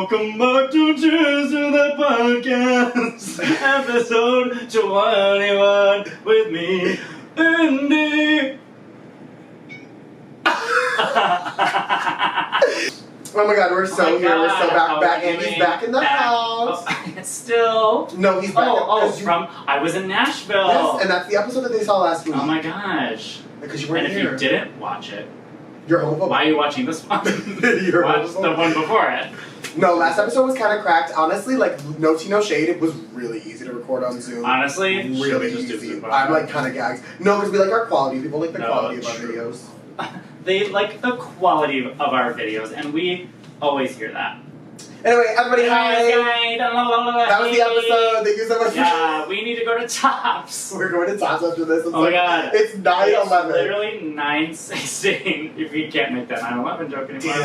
Welcome back to Cheers to the Podcast, episode 21 with me, Andy. Oh my god, we're so here. We're so back. Andy's back in the house. Oh, still? No, he's back. I was in Nashville. Yes, and that's the episode that they saw last week. Oh my gosh. Because you weren't here. And if you didn't watch it, you're homophobic. Why are you watching this one? You're Watch the one before it. No, last episode was kind of cracked. Honestly, like, no tea, no shade. It was really easy to record on Zoom. Honestly? Really easy. I'm like kind of gagged. No, because we like our quality. People like the quality of our videos. They like the quality of our videos, and we always hear that. Anyway, everybody, hi. That was the episode. Thank you so much. Yeah, we need to go to Tops. We're going to Tops after this. Oh my god. It's 9/11. It's literally 9:16. If you can't make that 9/11 joke anymore.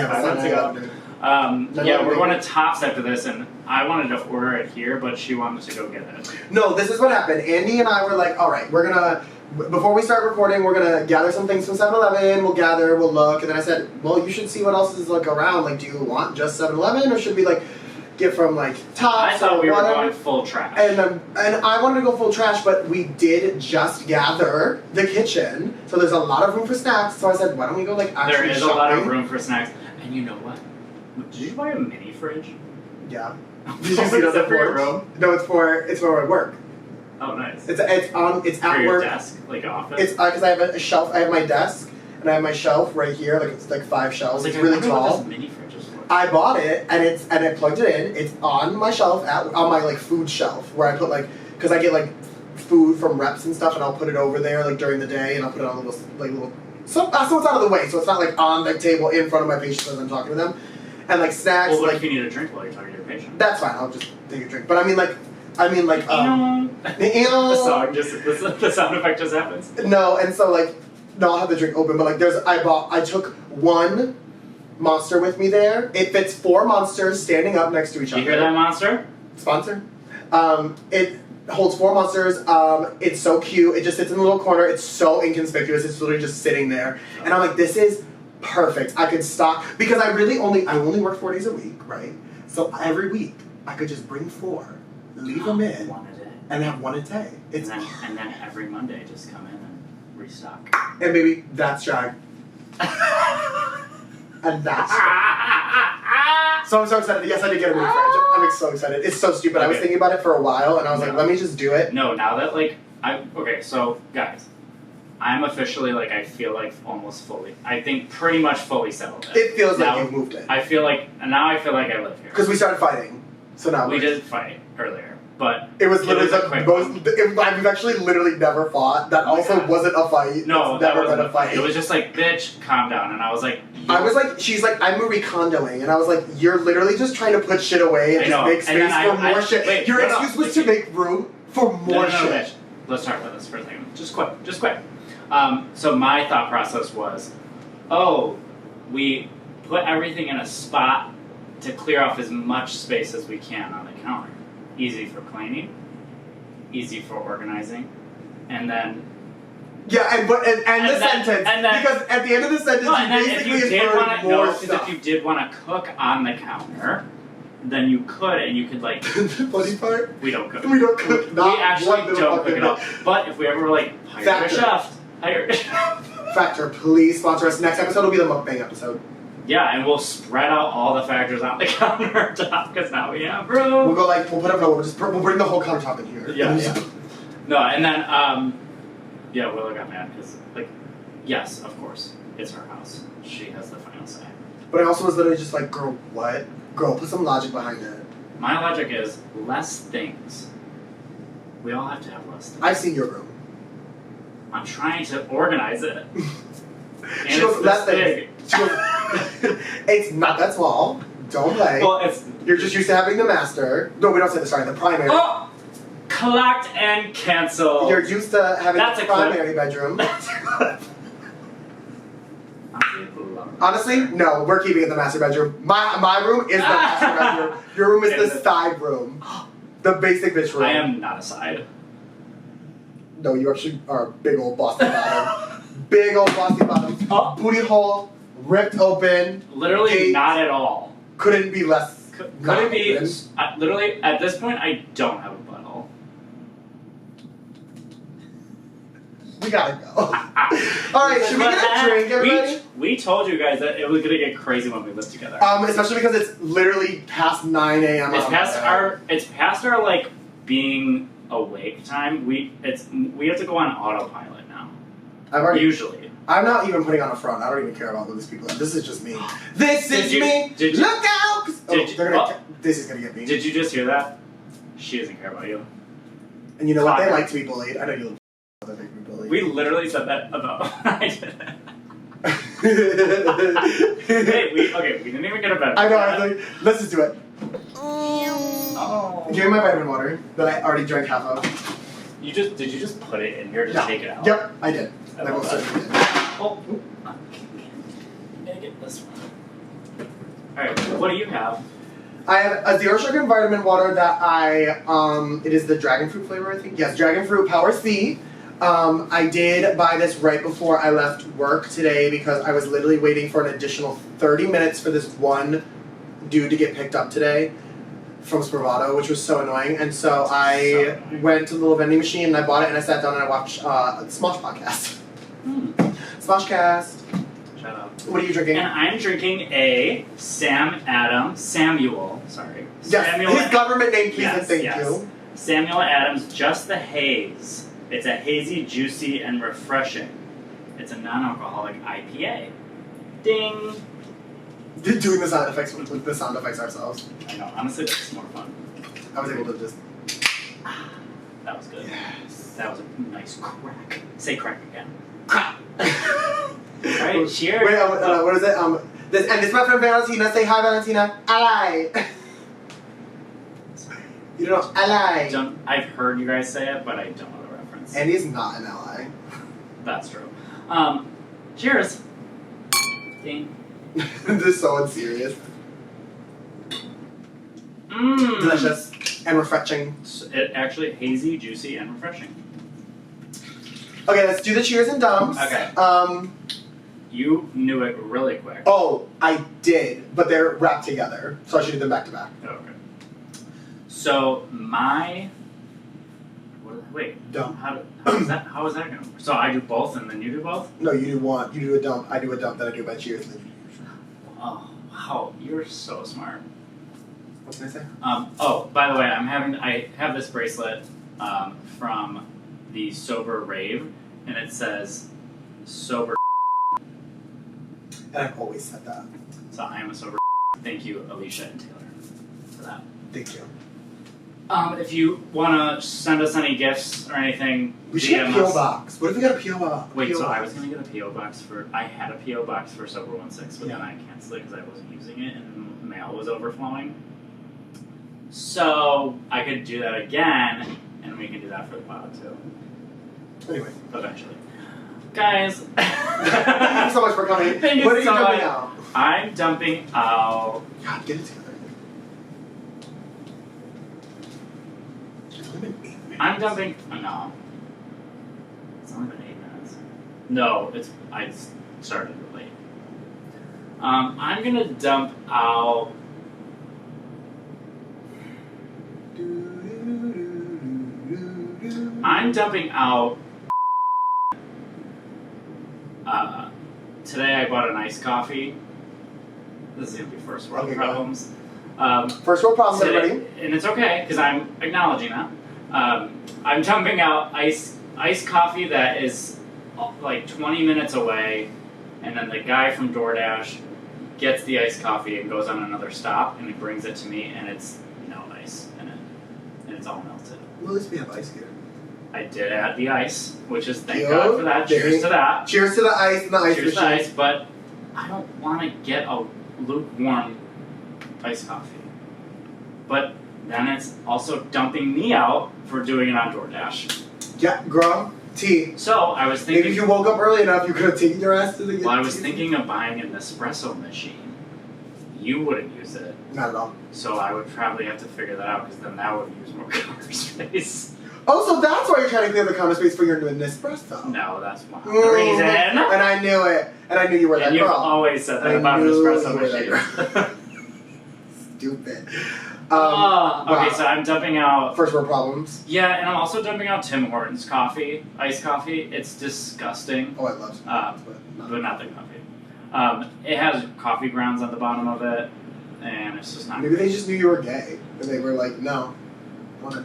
Yeah, we're going to Tops after this, and I wanted to order it here, but she wanted to go get it. No, this is what happened. Andy and I were like, all right, we're gonna. Before we start recording, we're gonna gather some things from 7-Eleven. We'll gather, we'll look, and then I said, well, you should see what else is like around. Like, do you want just 7-Eleven, or should we like get from like Tops? I thought we were going full trash. And I wanted to go full trash, but we did just gather the kitchen, so there's a lot of room for snacks. So I said, why don't we go like actually There is shopping? A lot of room for snacks, and you know what? Did you buy a mini fridge? Yeah. Did you see it on the for your room? No, it's for my work. Oh, nice. It's at for your work. Desk, like office. It's because I have a shelf. I have my desk, and I have my shelf right here. Like it's like 5 shelves. It's really tall. What this mini fridge is for. I bought it, and I plugged it in. It's on my shelf on my like food shelf where I put like because I get like food from reps and stuff, and I'll put it over there like during the day, and I'll put it on little. So it's out of the way, so it's not like on the table in front of my patients as I'm talking to them, and like snacks. Well, what like, if you need a drink while you're talking to your patient? That's fine. I'll just take a drink. But I mean like. The sound effect just happens. No, and so like, no, I'll have the drink open, but like I took 1 Monster with me there. It fits 4 Monsters standing up next to each other. You hear that, Monster? Sponsor. It holds 4 Monsters. It's so cute. It just sits in the little corner. It's so inconspicuous. It's literally just sitting there. And I'm like, this is perfect. I could stock, because I only work 4 days a week, right? So every week, I could just bring 4. Leave them in, 1 a day, and have 1 a day. And then every Monday, just come in and restock. And maybe that's drag. And that's so I'm so excited. Yes, I did get a mini fridge. I'm so excited. It's so stupid. Okay. I was thinking about it for a while, and I was like, let me just do it. No, now that so guys, I'm officially like I feel like almost fully. I think pretty much fully settled. It feels like you've moved in. I feel like I live here. Because we started fighting. So now we did fight earlier, but it was literally the most. We've actually literally never fought. That also wasn't a fight. No, that never been a fight. It was just like, bitch, calm down. And I was like, she's like, I'm Marie Kondoing, and I was like, you're literally just trying to put shit away and just make space for more shit. Wait, your excuse was to make room for more shit. Bitch. Let's talk about this for a second. Just quick. So my thought process was, we put everything in a spot to clear off as much space as we can on the counter. Easy for cleaning, easy for organizing, and then... Yeah, because at the end of the sentence, you basically inferred more stuff. If you did want to cook on the counter, then you could, and you could like... The funny part? We don't cook. We don't cook. We actually don't cook at all. But if we ever like, hire a chef. Factor, please sponsor us. Next episode will be the mukbang episode. Yeah, and we'll spread out all the factors on the countertop because now we have room. We'll bring the whole countertop in here. Yeah. No, and then Willa got mad because yes, of course, it's her house. She has the final say. But I also was literally just like, girl, what? Girl, put some logic behind it. My logic is less things. We all have to have less things. I've seen your room. I'm trying to organize it. And she goes, less things. It's not that small. Don't play. Well, you're just used to having the master. No, we don't say the the primary. Oh! Collect and cancel. You're used to having the primary bedroom. Honestly, no, we're keeping it the master bedroom. My room is the master bedroom. Your room is the side room. The basic bitch room. I am not a side. No, you actually are a big old bossy bottom. Big old bossy bottom. Oh. Booty hole. Ripped open. Literally not at all. Couldn't be less Could Not it be? open. Literally, at this point, I don't have a butthole. We gotta go. Alright, should we get a drink, everybody? We told you guys that it was gonna get crazy when we lived together. Especially because it's literally past 9 a.m. It's past our like being awake time. We have to go on autopilot now. Usually. I'm not even putting on a front. I don't even care about who these people are. This is just me. This is me. Did you, Look out! This is gonna get me. Did you just hear that? She doesn't care about you. And you know what? They like to be bullied. I know you like to be bullied. We literally said that about. I did Hey, we didn't even get a bed. I know. I was like, let's just do it. Oh. Give me my vitamin water that I already drank half of. Did you just put it in here to take it out? Yep, I did. I I most love certainly did. Oh, I'm gonna get this one. Alright, what do you have? I have a zero sugar vitamin water that it is the dragon fruit flavor, I think. Yes, dragon fruit Power C. I did buy this right before I left work today because I was literally waiting for an additional 30 minutes for this one dude to get picked up today from Spravato, which was so annoying. And so I went to the little vending machine and I bought it and I sat down and I watched the Smosh podcast. Smoshcast. Shut up. What are you drinking? And I'm drinking a Samuel, sorry. Yes, Samuel his government name, please, and thank yes. you. Samuel Adams, Just the Haze. It's a hazy, juicy, and refreshing. It's a non-alcoholic IPA. Ding! Doing the sound effects with the sound effects ourselves. I know, honestly, that's more fun. I was able to just... That was good. Yes. That was a nice crack. Say crack again. Crap! Alright, cheers! Wait, what is it? This is my friend Valentina. Say hi, Valentina. Ally! You don't know ally. I've heard you guys say it, but I don't know the reference. Andy's not an ally. That's true. Cheers! Ding. This is so unserious. Mmm! Delicious. And refreshing. It actually hazy, juicy, and refreshing. Okay, let's do the cheers and dumps. Okay. You knew it really quick. Oh, I did, but they're wrapped together, so I should do them back to back. Okay. So wait. Dump. How is that going? So I do both, and then you do both? No, you do one. You do a dump. I do a dump. Then I do my cheers. And then you do yours. Oh wow, you're so smart. What can I say? Oh, by the way, I have this bracelet from the Sober Rave, and it says sober. And I've always said that. So I am a sober. Thank you, Alicia and Taylor, for that. Thank you. If you want to send us any gifts or anything, We should get a DM P.O. us. box. What if we got a P.O. box? Wait, so I was going to get a P.O. box I had a P.O. box for Sober 16, but then I canceled it because I wasn't using it and the mail was overflowing. So I could do that again, and we can do that for the pod too. Anyway. Eventually. Guys. Thank you so much for coming. Thank you what are you so dumping much. out? I'm dumping out. God, get it together. It's only been 8 minutes. I'm dumping. No. It's only been 8 minutes. No, I started late. I'm gonna dump out. I'm dumping out. Today I bought an iced coffee. This is gonna be first world problems. First world problems, Today, everybody. and it's okay because I'm acknowledging that. I'm dumping out iced coffee that is like 20 minutes away, and then the guy from DoorDash gets the iced coffee and goes on another stop, and he brings it to me, and it's no ice in it, and it's all melted. Well, at least we have ice here. I did add the ice, which is thank God for that. Cheers to that. Cheers to the ice and the ice Cheers machine. to ice, but I don't want to get a lukewarm iced coffee. But then it's also dumping me out for doing it on DoorDash. Yeah, girl. Tea. So I was thinking. Maybe if you woke up early enough, you could have taken your ass to the. Well, I was thinking of buying an espresso machine. You wouldn't use it. Not at all. So I would probably have to figure that out because then that would use more counter space. Oh, so that's why you're trying to clear the counter space for your Nespresso. No, that's not the reason. And I knew it. And I knew you were that and girl. you've always said that about an espresso machine. stupid. Okay, Wow. so I'm dumping out. First world problems. Yeah, and I'm also dumping out Tim Hortons coffee, iced coffee. It's disgusting. Oh, I love But not the coffee. It has coffee grounds on the bottom of it, and it's just not. Maybe they just knew you were gay, and they were like, no.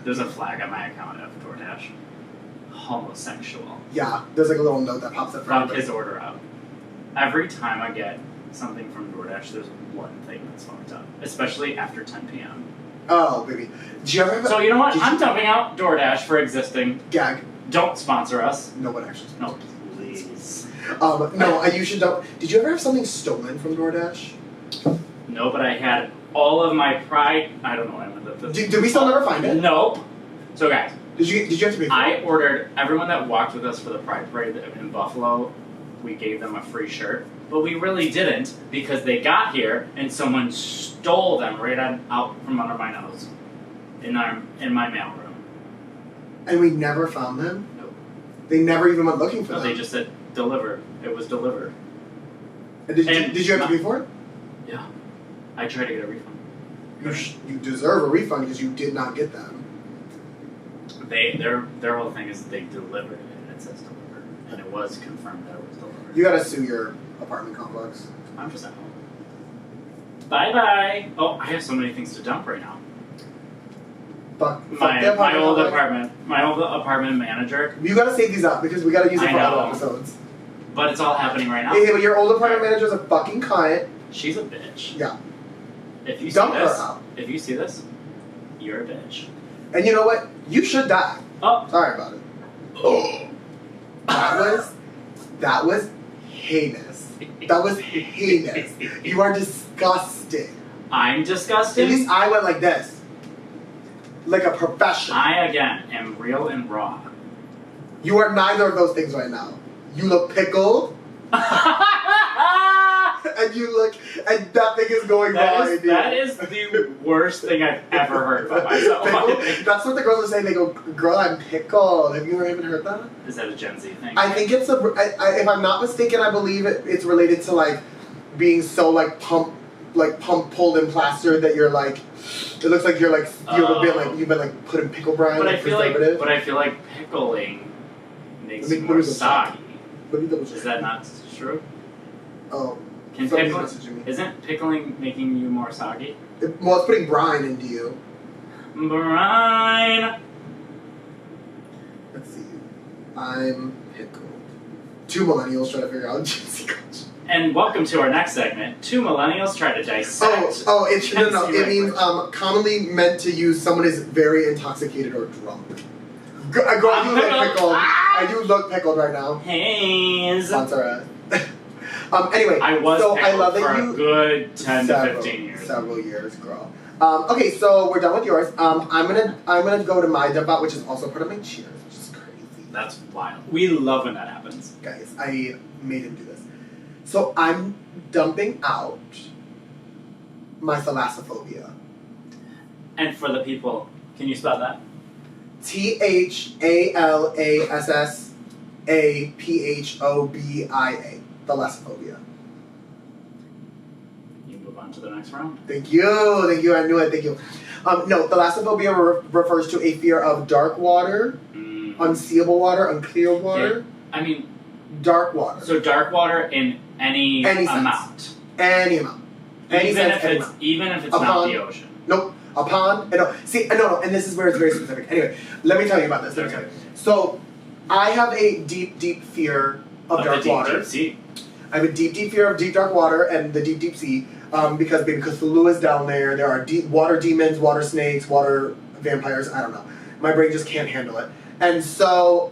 There's a flag on my account of DoorDash. Homosexual. Yeah, there's like a little note that pops up for Fuck everybody. his order up. Every time I get something from DoorDash, there's one thing that's fucked up, especially after 10 p.m. Oh, baby. Did you ever have So you know what? I'm dumping out DoorDash for existing. Gag. Don't sponsor us. No one actually. No, please. No, you should don't. Did you ever have something stolen from DoorDash? No, but I had all of my Pride. I don't know what I meant with this. Did we still never find it? Nope. So guys, Did you have to pay for I it? ordered everyone that walked with us for the Pride Parade in Buffalo. We gave them a free shirt, but we really didn't because they got here and someone stole them right out from under my nose in my mailroom. And we never found them? Nope. They never even went looking for No, them? they just said deliver. It was delivered. And did you have to pay for it? Yeah. I tried to get a refund. You deserve a refund because you did not get them. Their whole thing is they delivered it and it says delivered. And it was confirmed that it was delivered. You gotta sue your apartment complex. I'm just at home. Bye bye. Oh, I have so many things to dump right now. Fuck the My apartment old complex. apartment manager. You gotta save these up because we gotta use it I for other know. episodes. But it's all happening right now. Hey, but your old apartment manager's a fucking cunt. She's a bitch. Yeah. If you Dump see her this, out. if you see this, you're a bitch. And you know what? You should die. Oh. Sorry about it. That was heinous. That was heinous. You are disgusting. I'm At disgusted. least I went like this. Like a professional. I again am real and raw. You are neither of those things right now. You look pickled, and nothing is going wrong. That is the worst thing I've ever heard about myself. Pickled? That's what the girls are saying. They go, "Girl, I'm pickled." Have you ever even heard that? Is that a Gen Z thing? I think it's if I'm not mistaken, I believe it's related to like being so like pump pulled and plastered that you're like, it looks like you've been like put in pickle brine. But like I feel like preservative. pickling makes Let you me more double check. soggy. Let me double check. Is that not true? Oh, Can somebody's pickling, messaging me. isn't pickling making you more soggy? Well, it's putting brine into you. Brine. Let's see. I'm pickled. Two millennials try to figure out Gen Z culture. And welcome to our next segment. Two millennials try to dissect. It means language. commonly meant to use someone is very intoxicated or drunk. Girl, I do look pickled. pickled. Ah! I do look pickled right now. Haze. Sponsor us. Anyway, I was so pickled I love for that a you good 10 to 15 years. Several years, girl. Okay, so we're done with yours. I'm gonna go to my dump out, which is also part of my cheers, which is crazy. That's wild. We love when that happens. Guys, I made him do this. So I'm dumping out my thalassophobia. And for the people, can you spell that? THALASSAPHOBIA. Thalassophobia. You move on to the next round. Thank you. I knew it. Thank you. No, thalassophobia refers to a fear of dark water, unseeable water, unclear water. Yeah. I mean, dark water. So dark water in any amount. Sense. Any amount. Even if it's not the ocean. Nope. A pond. No. And this is where it's very specific. Anyway, let me tell you about this. Okay. So, I have a deep, deep fear of dark water. Deep sea. I have a deep, deep fear of deep, dark water and the deep, deep sea. Because baby Cthulhu is down there. There are deep water demons, water snakes, water vampires. I don't know. My brain just can't handle it. And so,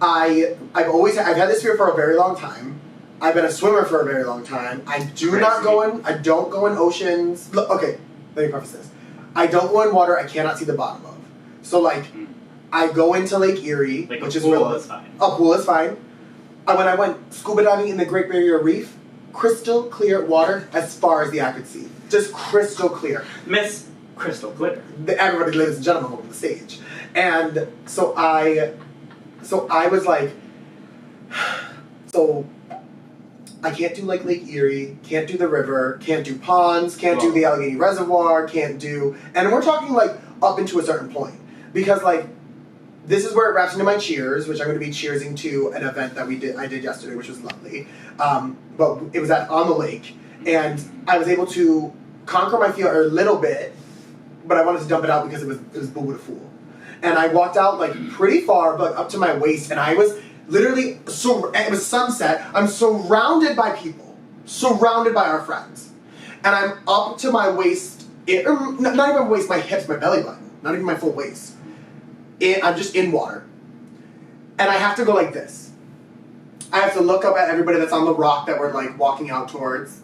I've had this fear for a very long time. I've been a swimmer for a very long time. I don't go in oceans. Look, okay, let me preface this. I don't go in water I cannot see the bottom of. So like, I go into Lake Erie, Like which a is pool real. is fine. A pool is fine. When I went scuba diving in the Great Barrier Reef, crystal clear water as far as the eye could see. Just crystal clear. Miss Crystal Clear. Everybody, ladies and gentlemen, over the stage. And so I was like, I can't do like Lake Erie, can't do the river, can't do ponds, can't do the Allegheny Reservoir, can't do, and we're talking like up into a certain point. Because like, this is where it wraps into my cheers, which I'm going to be cheersing to an event that I did yesterday, which was lovely. But it was on the lake, and I was able to conquer my fear a little bit, but I wanted to dump it out because it was boo boo to fool. And I walked out like pretty far, but up to my waist, and I was literally, it was sunset, I'm surrounded by people, surrounded by our friends. And I'm up to my waist, not even my waist, my hips, my belly button, not even my full waist. I'm just in water. And I have to go like this. I have to look up at everybody that's on the rock that we're like walking out towards.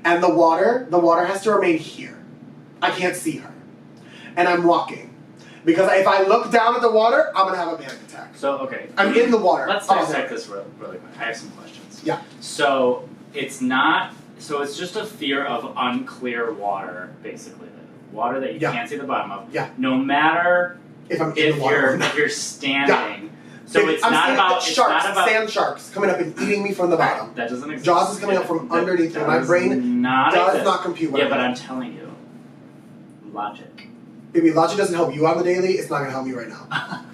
And the water has to remain here. I can't see her. And I'm walking. Because if I look down at the water, I'm going to have a panic attack. So, okay. I'm in the water. Let's dissect this really quick. I have some questions. Yeah. So, it's just a fear of unclear water, basically. The water that you can't see the bottom of. Yeah. No matter if you're standing. Yeah. So it's not about sand sharks coming up and eating me from the bottom. That doesn't exist. Jaws is coming up from underneath me. My brain does not compute. Yeah, but I'm telling you, logic. Baby, logic doesn't help you on the daily. It's not going to help me right now.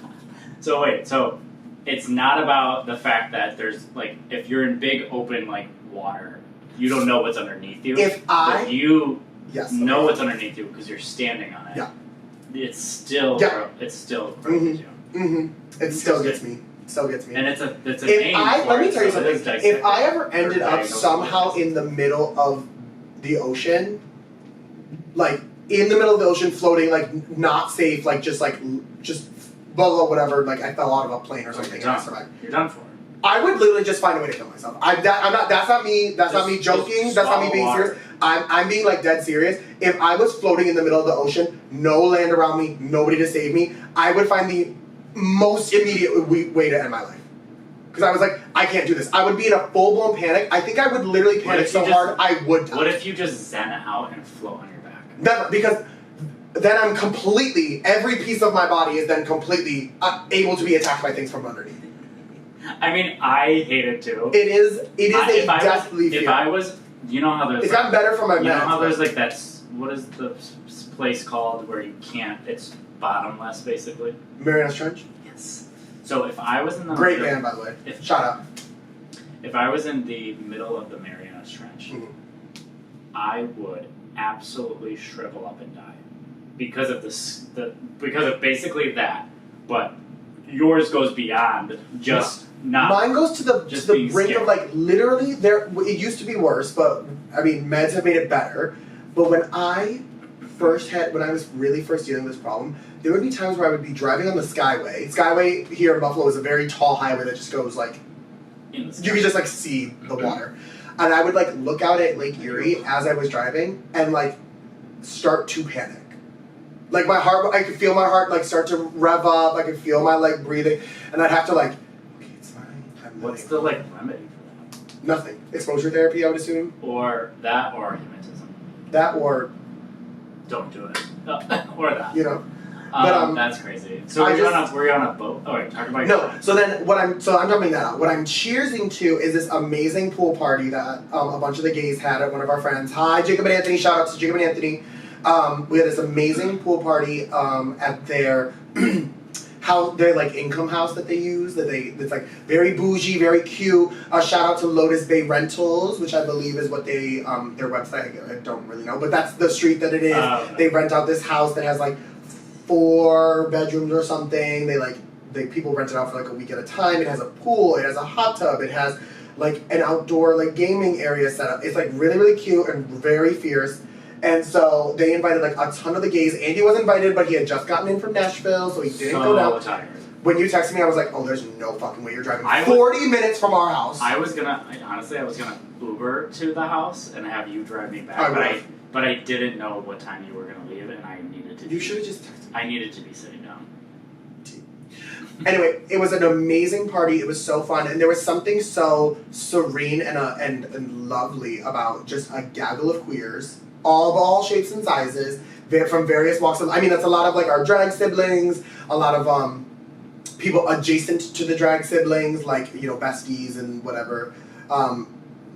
So wait, so it's not about the fact that there's like, if you're in big open like water, you don't know what's underneath you. But you know what's underneath you because you're standing on it. Yeah. It's still approaches you. Mm-hmm. It still gets me. Still gets me. And it's an let me tell you something. If I ever ended up somehow in the middle of the ocean, like in the middle of the ocean, floating, like not safe, like just blah blah whatever, like I fell out of a plane or something and I survived. You're done for. I would literally just find a way to kill myself. That's not me. That's not me joking. That's not me being serious. I'm being like dead serious. If I was floating in the middle of the ocean, no land around me, nobody to save me, I would find the most immediate way to end my life. Because I was like, I can't do this. I would be in a full blown panic. I think I would literally panic so hard I would die. What if you just zen out and float on your back? Never, because then I'm completely, every piece of my body is then completely able to be attacked by things from underneath. I mean, I hate it too. It is a deathly fear. If I was, you know how there's... It's gotten better for my meds. You know how there's like that, what is the place called where you can't, it's bottomless basically? Mariana's Trench? Yes. So if I was in the... Great band, by the way. Shout out. If I was in the middle of the Mariana's Trench, I would absolutely shrivel up and die. Because of basically that. But yours goes beyond just not... Mine goes to the brink of like literally it used to be worse, but I mean meds have made it better. But when I was really first dealing with this problem, there would be times where I would be driving on the Skyway. Skyway here in Buffalo is a very tall highway that just goes like you could just like see the water. And I would like look out at Lake Erie as I was driving and like start to panic. Like my heart, I could feel my heart like start to rev up. I could feel my like breathing, and I'd have to like, okay, it's fine. What's the like remedy for that? Nothing. Exposure therapy, I would assume. Or that, or hypnotism. That or. Don't do it. Or that. You know. But that's crazy. So were you on a boat? Oh wait, talk about no. So then I'm jumping that out. What I'm cheersing to is this amazing pool party that a bunch of the gays had at one of our friends. Hi, Jacob and Anthony. Shout out to Jacob and Anthony. We had this amazing pool party at their their like income house that they use. It's like very bougie, very cute. Shout out to Lotus Bay Rentals, which I believe is what they their website. I don't really know, but that's the street that it is. They rent out this house that has like 4 bedrooms or something. People rent it out for like a week at a time. It has a pool. It has a hot tub. It has like an outdoor like gaming area set up. It's like really really cute and very fierce. And so they invited like a ton of the gays. Andy was invited, but he had just gotten in from Nashville, so he didn't go down. Tired. When you texted me, I was like, "Oh, there's no fucking way you're driving 40 minutes from our house." I was gonna Uber to the house and have you drive me back, but I didn't know what time you were gonna leave, and I needed to. You should have just texted me. I needed to be sitting down. Anyway, it was an amazing party. It was so fun, and there was something so serene and lovely about just a gaggle of queers. All shapes and sizes, from various walks of life. I mean, that's a lot of like our drag siblings, a lot of people adjacent to the drag siblings, like, you know, besties and whatever.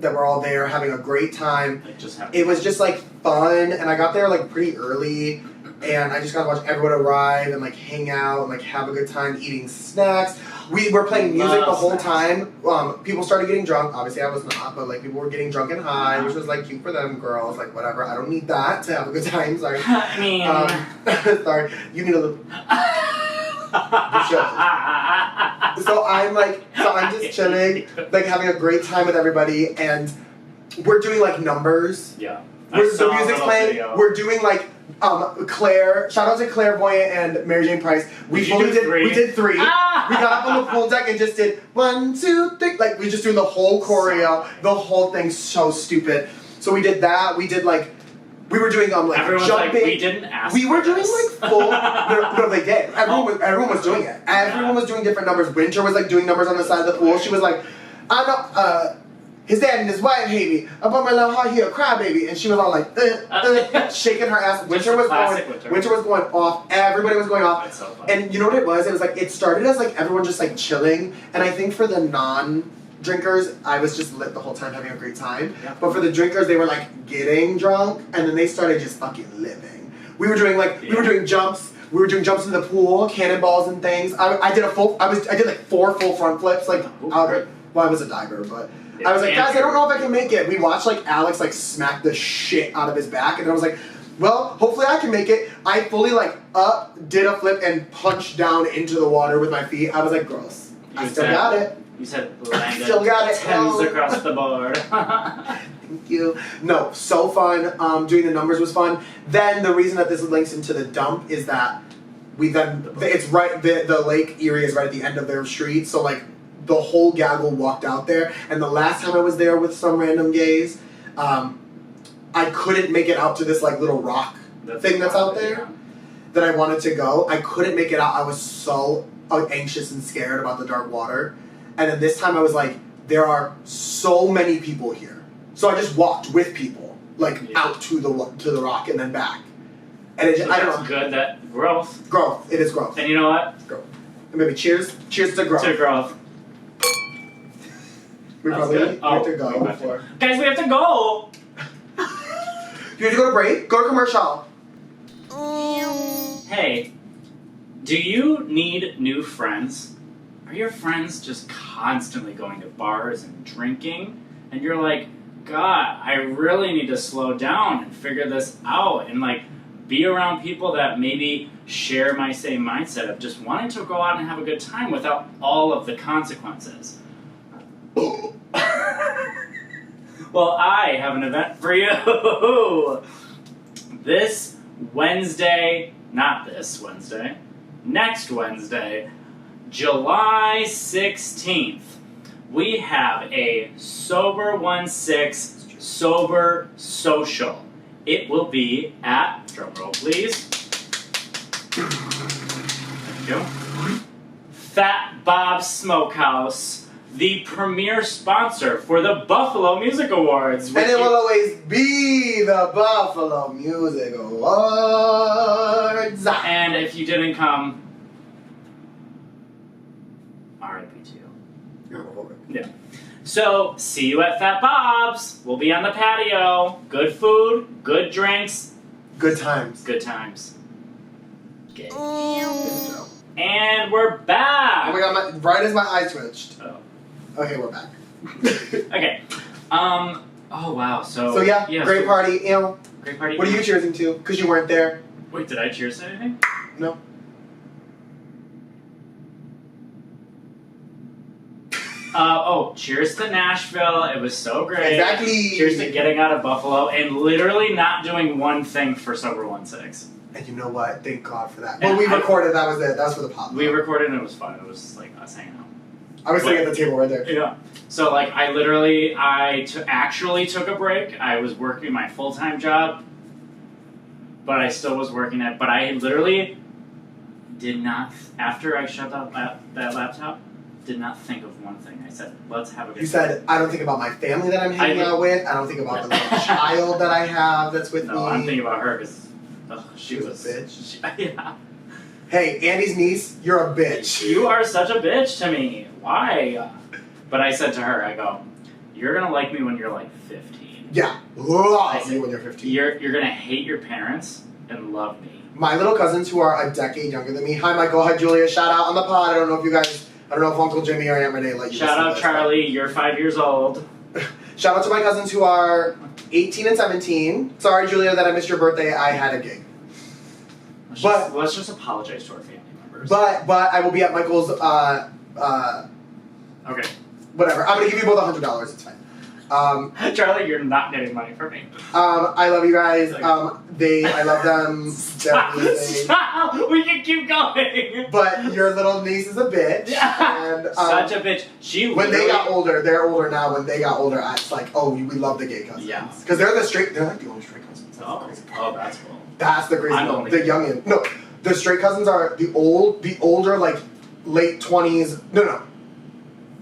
that were all there having a great time. Like just having It was just like fun, and I got there like pretty early, and I just got to watch everyone arrive and like hang out and like have a good time eating snacks. We were playing music the whole time. People started getting drunk. Obviously, I was not, but like people were getting drunk and high, which was like cute for them, girls. Like whatever. I don't need that to have a good time. Sorry. I mean, sorry. You need a little. So I'm just chilling, like having a great time with everybody, and we're doing like numbers. Yeah. The music's playing. Video. We're doing like Claire. Shout out to Clairvoyant and Mary Jane Price. We did three. Ah! We got up on the pool deck and just did 1, 2, 3. Like we just doing the whole choreo. The whole thing's so stupid. So we did that. We did like. We were doing like Everyone's jumping. like, we didn't ask. We were for doing this. like full. No, they did. Everyone was doing it. Everyone was doing different numbers. Winter was like doing numbers on the side of the pool. She was like, I know. His dad and his wife hate me. I bought my little high heel crybaby, and she was all like, shaking her ass. Winter was going off. Everybody was going off. That's so funny. And you know what it was? It was like it started as like everyone just like chilling, and I think for the non-drinkers, I was just lit the whole time having a great time. Yeah. But for the drinkers, they were like getting drunk, and then they started just fucking living. We were doing we were doing jumps. We were doing jumps in the pool, cannonballs and things. I did like 4 full front flips. Like I was a diver, but. I was like, guys, I don't know if I can make it. We watched like Alex like smack the shit out of his back, and I was like, well, hopefully I can make it. I fully like did a flip and punched down into the water with my feet. I was like, gross. I still got it. You said landed. Still got it. Tens across the board. Thank you. No, so fun. Doing the numbers was fun. Then the reason that this links into the dump is that it's right. The Lake Erie is right at the end of their street, so like. The whole gaggle walked out there, and the last time I was there with some random gays, I couldn't make it out to this like little rock thing that's out there that I wanted to go. I couldn't make it out. I was so anxious and scared about the dark water, and then this time I was like, there are so many people here, so I just walked with people out to the rock and then back, and it just, I don't know. Good that growth. Growth. It is growth. And you know what? Growth. And maybe cheers to growth. To growth. We probably have to go. Guys, we have to go! You need to go to break? Go to commercial. Hey, do you need new friends? Are your friends just constantly going to bars and drinking? And you're like, God, I really need to slow down and figure this out and like be around people that maybe share my same mindset of just wanting to go out and have a good time without all of the consequences. Well, I have an event for you. This Wednesday, not this Wednesday, next Wednesday, July 16th, we have a Sober 1-6 Sober Social. It will be at, drumroll please, there we go, Fat Bob's Smokehouse, the premier sponsor for the Buffalo Music Awards. And it will always be the Buffalo Music Awards. And if you didn't come, RIP to you. Yeah. So, see you at Fat Bob's. We'll be on the patio. Good food, good drinks. Good times. Good times. Okay. Oh. And we're back. Oh my god, right as my eye twitched. Oh. Okay, we're back. Okay. Oh wow. So yeah, great party. Great party. What are you cheersing to? Because you weren't there. Wait, did I cheers to anything? No. Cheers to Nashville. It was so great. Exactly. Cheers to getting out of Buffalo and literally not doing one thing for Sober 1-6. And you know what? Thank God for that. When we recorded, that was it. That was for the pop. We recorded and it was fun. It was like us hanging out. I was sitting at the table right there. Yeah. So like I actually took a break. I was working my full-time job, but I still was working it. But I literally did not, after I shut that laptop, did not think of one thing. I said, let's have a good time. You said, I don't think about my family that I'm hanging out with. I don't think about the little child that I have that's with me. No, I'm thinking about her because she was a bitch. Yeah. Hey, Andy's niece, you're a bitch. You are such a bitch to me. Why? But I said to her, I go, you're gonna like me when you're like 15. Yeah. Love you when you're 15. You're gonna hate your parents and love me. My little cousins who are a decade younger than me. Hi, Michael. Hi, Julia. Shout out on the pod. I don't know if Uncle Jimmy or Aunt Renee let you Shout out, this, Charlie. You're 5 years old. Shout out to my cousins who are 18 and 17. Sorry, Julia, that I missed your birthday. I had a gig. Let's just apologize to our family members. But I will be at Michael's. Okay. Whatever. I'm gonna give you both $100. It's fine. Charlie, you're not getting money from me. I love you guys. I love them. Stop! We can keep going. But your little niece is a bitch. And, such a bitch. When they got older, they're older now. When they got older, it's like, oh, we love the gay cousins. Yeah. Because they're like the only straight cousins. That's cool. That's the crazy I'm one. The youngin. No, the straight cousins are the older, like late 20s. No.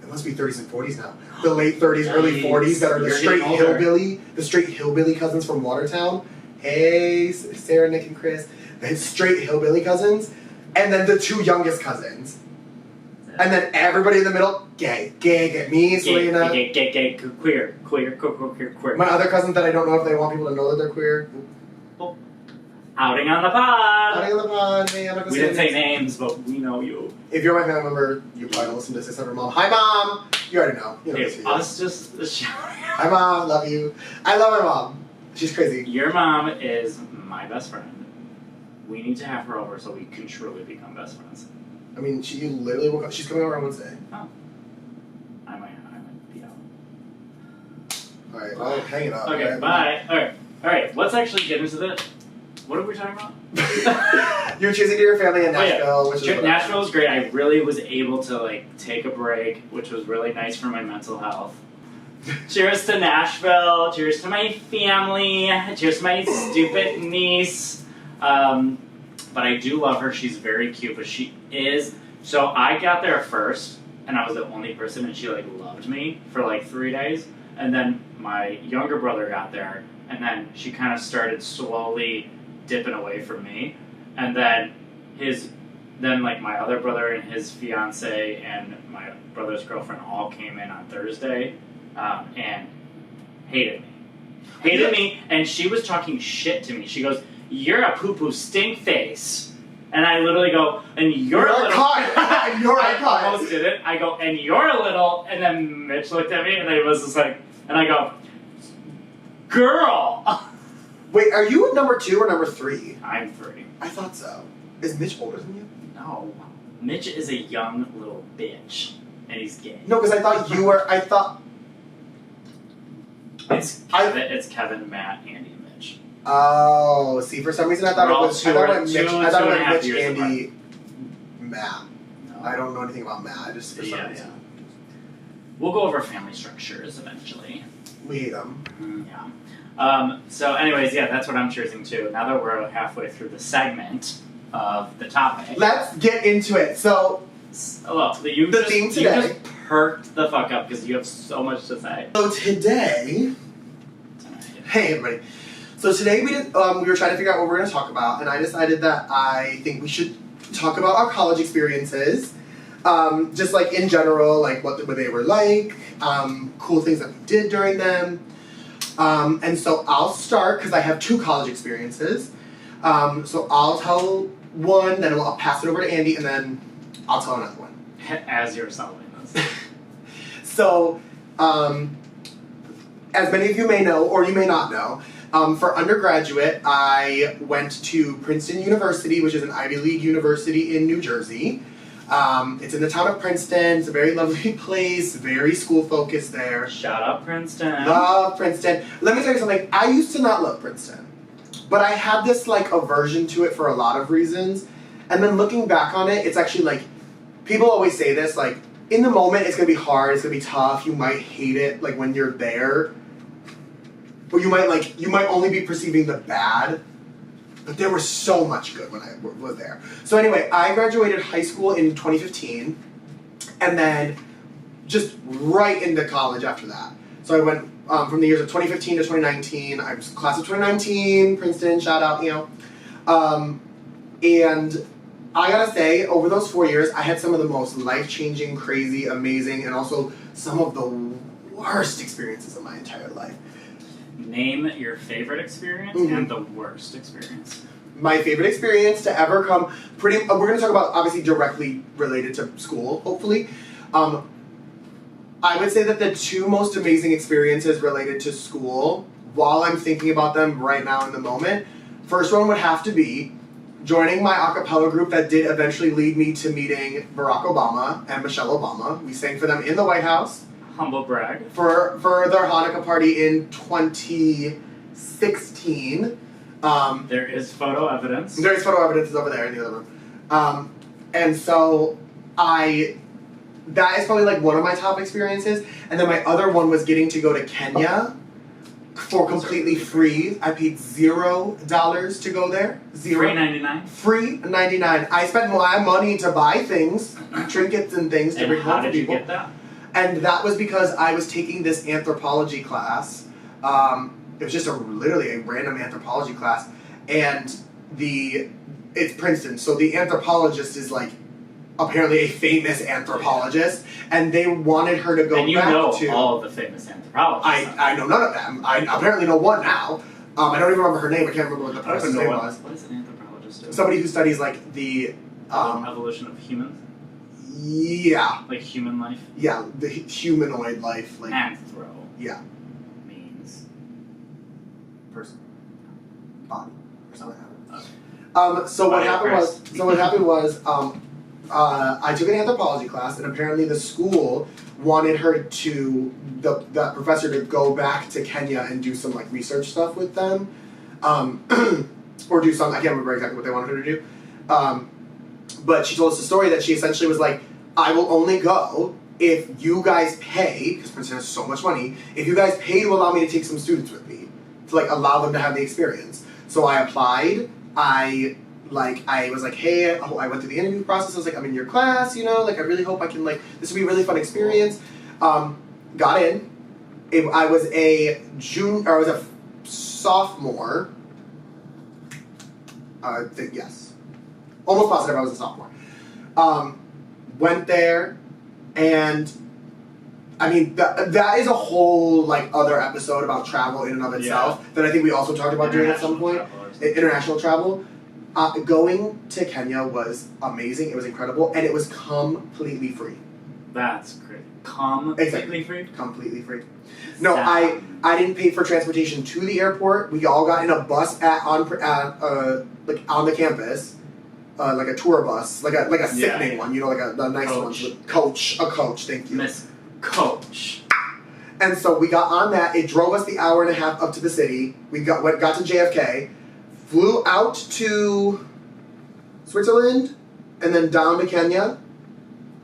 It must be 30s and 40s now. The late 30s, early 40s that are the straight hillbilly cousins from Watertown. Hey, Sarah, Nick, and Chris. The straight hillbilly cousins. And then the two youngest cousins. And then everybody in the middle, gay. Me, Selena. Gay, queer. My other cousins that I don't know if they want people to know that they're queer. Outing on the pod. Hey, I'm not gonna We didn't say names, but we know you. If you're my family member, you probably don't listen to this except for Mom. Hi, Mom. You already know. You know Hey, us just shouting. Hi, Mom. Love you. I love my mom. She's crazy. Your mom is my best friend. We need to have her over so we can truly become best friends. I mean, she literally woke up. She's coming over on Wednesday. Oh. I might be out. All right. Well, hang it up. Okay. Right? Bye. All right. Let's actually get into the. What are we talking about? You're choosing to your family in Nashville, which is Nashville was great. I really was able to like take a break, which was really nice for my mental health. Cheers to Nashville. Cheers to my family. Cheers to my stupid niece. But I do love her. She's very cute, but she is. So I got there first, and I was the only person, and she like loved me for like 3 days. And then my younger brother got there, and then she kind of started slowly dipping away from me. And then like my other brother and his fiance and my brother's girlfriend all came in on Thursday, and hated me. And she was talking shit to me. She goes, "You're a poo-poo stink face." And I literally go, "And you're a little." I almost did it. I go, "And you're a little." And then Mitch looked at me, and I was just like, and I go, "Girl." Wait, are you number 2 or number 3? I'm 3. I thought so. Is Mitch older than you? No. Mitch is a young little bitch, and he's gay. No, because I thought you were. I thought. It's Kevin, Matt, Andy, and Mitch. Oh, see, for some reason I thought it was Mitch, Andy, Matt. No. I don't know anything about Matt. I just for some reason. Yeah. We'll go over family structures eventually. We hate them. Yeah. So anyways, yeah, that's what I'm choosing too. Now that we're halfway through the segment of the topic. Let's get into it. So, the theme today. You just perked the fuck up because you have so much to say. So today, hey everybody. So today we were trying to figure out what we're going to talk about, and I decided that I think we should talk about our college experiences. Just like in general, like what they were like, cool things that we did during them. And so I'll start because I have 2 college experiences. So I'll tell one, then I'll pass it over to Andy, and then I'll tell another one. As you're selling this. So, as many of you may know, or you may not know, for undergraduate, I went to Princeton University, which is an Ivy League university in New Jersey. It's in the town of Princeton. It's a very lovely place, very school-focused there. Shout out Princeton. Love Princeton. Let me tell you something. I used to not love Princeton, but I had this, like, aversion to it for a lot of reasons. And then looking back on it, it's actually, like, people always say this, like, in the moment, it's going to be hard, it's going to be tough, you might hate it, like, when you're there. Or you might only be perceiving the bad. But there was so much good when I was there. So anyway, I graduated high school in 2015, and then just right into college after that. So I went from the years of 2015 to 2019. I was class of 2019, Princeton, shout out, you know. And I gotta say, over those 4 years, I had some of the most life-changing, crazy, amazing, and also some of the worst experiences of my entire life. Name your favorite experience and the worst experience. My favorite experience to ever come, we're going to talk about obviously directly related to school, hopefully. I would say that the two most amazing experiences related to school, while I'm thinking about them right now in the moment, first one would have to be joining my a cappella group that did eventually lead me to meeting Barack Obama and Michelle Obama. We sang for them in the White House. Humble brag. For their Hanukkah party in 2016. There is photo evidence. There is photo evidence over there in the other room. And so that is probably like one of my top experiences. And then my other one was getting to go to Kenya for completely free. I paid $0 to go there. Zero. Free 99. Free 99. I spent my money to buy things, trinkets and things to bring home for people. How did you get that? And that was because I was taking this anthropology class. It was just literally a random anthropology class, and it's Princeton, so the anthropologist is like apparently a famous anthropologist, and they wanted her to go back to. And you know all of the famous anthropologists. I know none of them. I apparently know one now. I don't even remember her name. I can't remember what the person's name was. What is an anthropologist do? Somebody who studies like the evolution of humans. Yeah. Like human life. Yeah, the humanoid life. Like anthro. Yeah. Means person, body, or something like that. So what happened was, I took an anthropology class, and apparently the school wanted her to, that professor to go back to Kenya and do some like research stuff with them, or do some, I can't remember exactly what they wanted her to do, but she told us a story that she essentially was like, I will only go if you guys pay, because Princeton has so much money, if you guys pay to allow me to take some students with me, to like allow them to have the experience. So I applied, I was like, hey, I went through the interview process, I was like, I'm in your class, you know, like I really hope I can like, this will be a really fun experience. Got in, I was a sophomore, I think, yes. Almost positive I was a sophomore. Went there, and I mean, that is a whole like other episode about travel in and of itself that I think we also talked about doing at some point. International travel. Going to Kenya was amazing. It was incredible, and it was completely free. That's great. Completely free? Completely free. No, I didn't pay for transportation to the airport. We all got in a bus on the campus. Like a tour bus, like a sickening one, you know, like a nice coach. One. A coach, thank you. Miss Coach. And so we got on that. It drove us the hour and a half up to the city. We got to JFK, flew out to Switzerland, and then down to Kenya.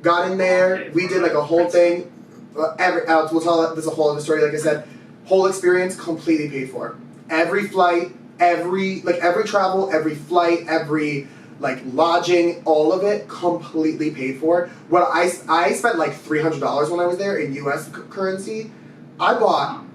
Got in there. We did like a whole thing. We'll tell that. There's a whole other story. Like I said, whole experience completely paid for. Every flight, every travel, every flight, every like lodging, all of it completely paid for. Well, I spent like $300 when I was there in U.S. currency. I bought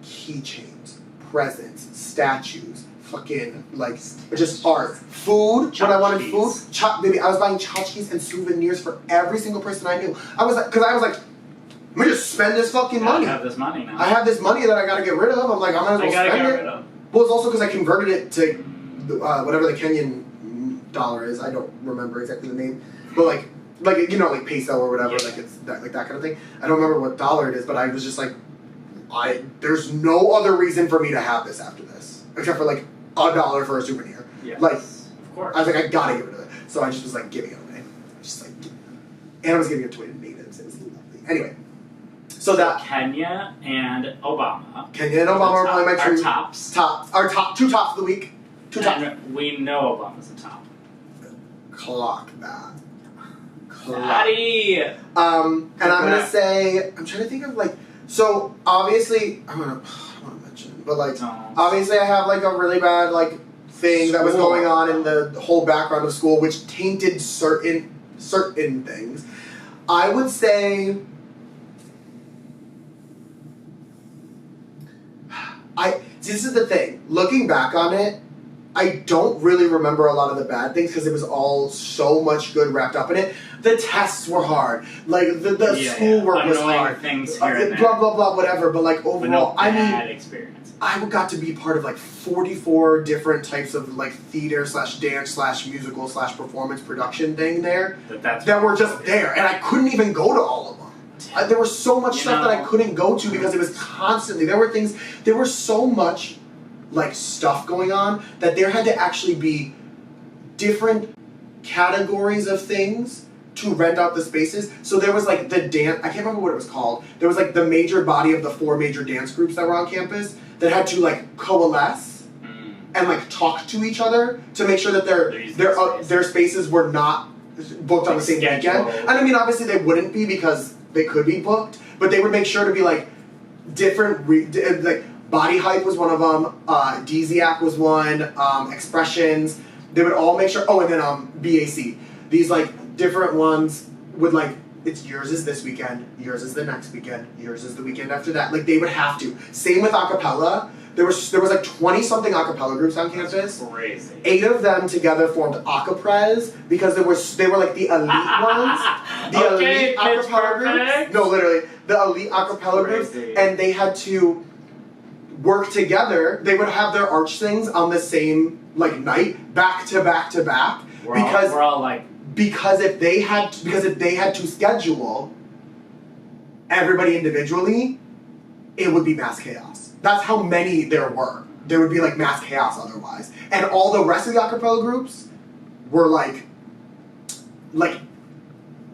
keychains, presents, statues, fucking like just art, food. When I wanted food, baby, I was buying tchotchkes and souvenirs for every single person I knew. I was like, let me just spend this fucking money. I have this money now. I have this money that I gotta get rid of. I'm like, I might as well spend it. Well, it's also because I converted it to whatever the Kenyan dollar is. I don't remember exactly the name, but like you know, like peso or whatever, like it's that kind of thing. I don't remember what dollar it is, but I was just like, there's no other reason for me to have this after this, except for like $1 for a souvenir. Yes, like, of course. I was like, I gotta get rid of it. So I just was like giving it away, and I was giving it to natives. It was lovely. Anyway, so that Kenya and Obama. Kenya and Obama are probably my our tops. Our two tops of the week. And we know Obama's a top. Clock that. Daddy! And I'm gonna say, I'm trying to think of like, so obviously, I don't want to mention, but like, obviously I have like a really bad like thing that was going on in the whole background of school, which tainted certain things. I would say, this is the thing, looking back on it, I don't really remember a lot of the bad things because it was all so much good wrapped up in it. The tests were hard. Like, the schoolwork was hard. Things here and there. Blah, blah, blah, whatever. But, like, overall, bad experience. I got to be part of, like, 44 different types of, like, theater / dance / musical / performance production thing there that were just there. And I couldn't even go to all of them. There was so much stuff that I couldn't go to because it was constantly, there was so much, like, stuff going on that there had to actually be different categories of things to rent out the spaces. So there was, like, the dance, I can't remember what it was called. There was, like, the major body of the 4 major dance groups that were on campus that had to, like, coalesce and, like, talk to each other to make sure that their spaces were not booked on the same weekend. And I mean, obviously they wouldn't be because they could be booked, but they would make sure to be, like, different, like, Body Hype was one of them, DZAC was one, Expressions. They would all make sure, and then BAC. These, like, different ones would, like, it's yours is this weekend, yours is the next weekend, yours is the weekend after that. Like, they would have to. Same with acapella. There was like 20-something acapella groups on campus. That's crazy. 8 of them together formed Acapres because they were like the elite ones. The elite acapella groups. No, literally. The elite acapella groups. And they had to work together. They would have their arch things on the same, like, night, back to back to back. Because if they had to schedule everybody individually, it would be mass chaos. That's how many there were. There would be, like, mass chaos otherwise. And all the rest of the acapella groups were like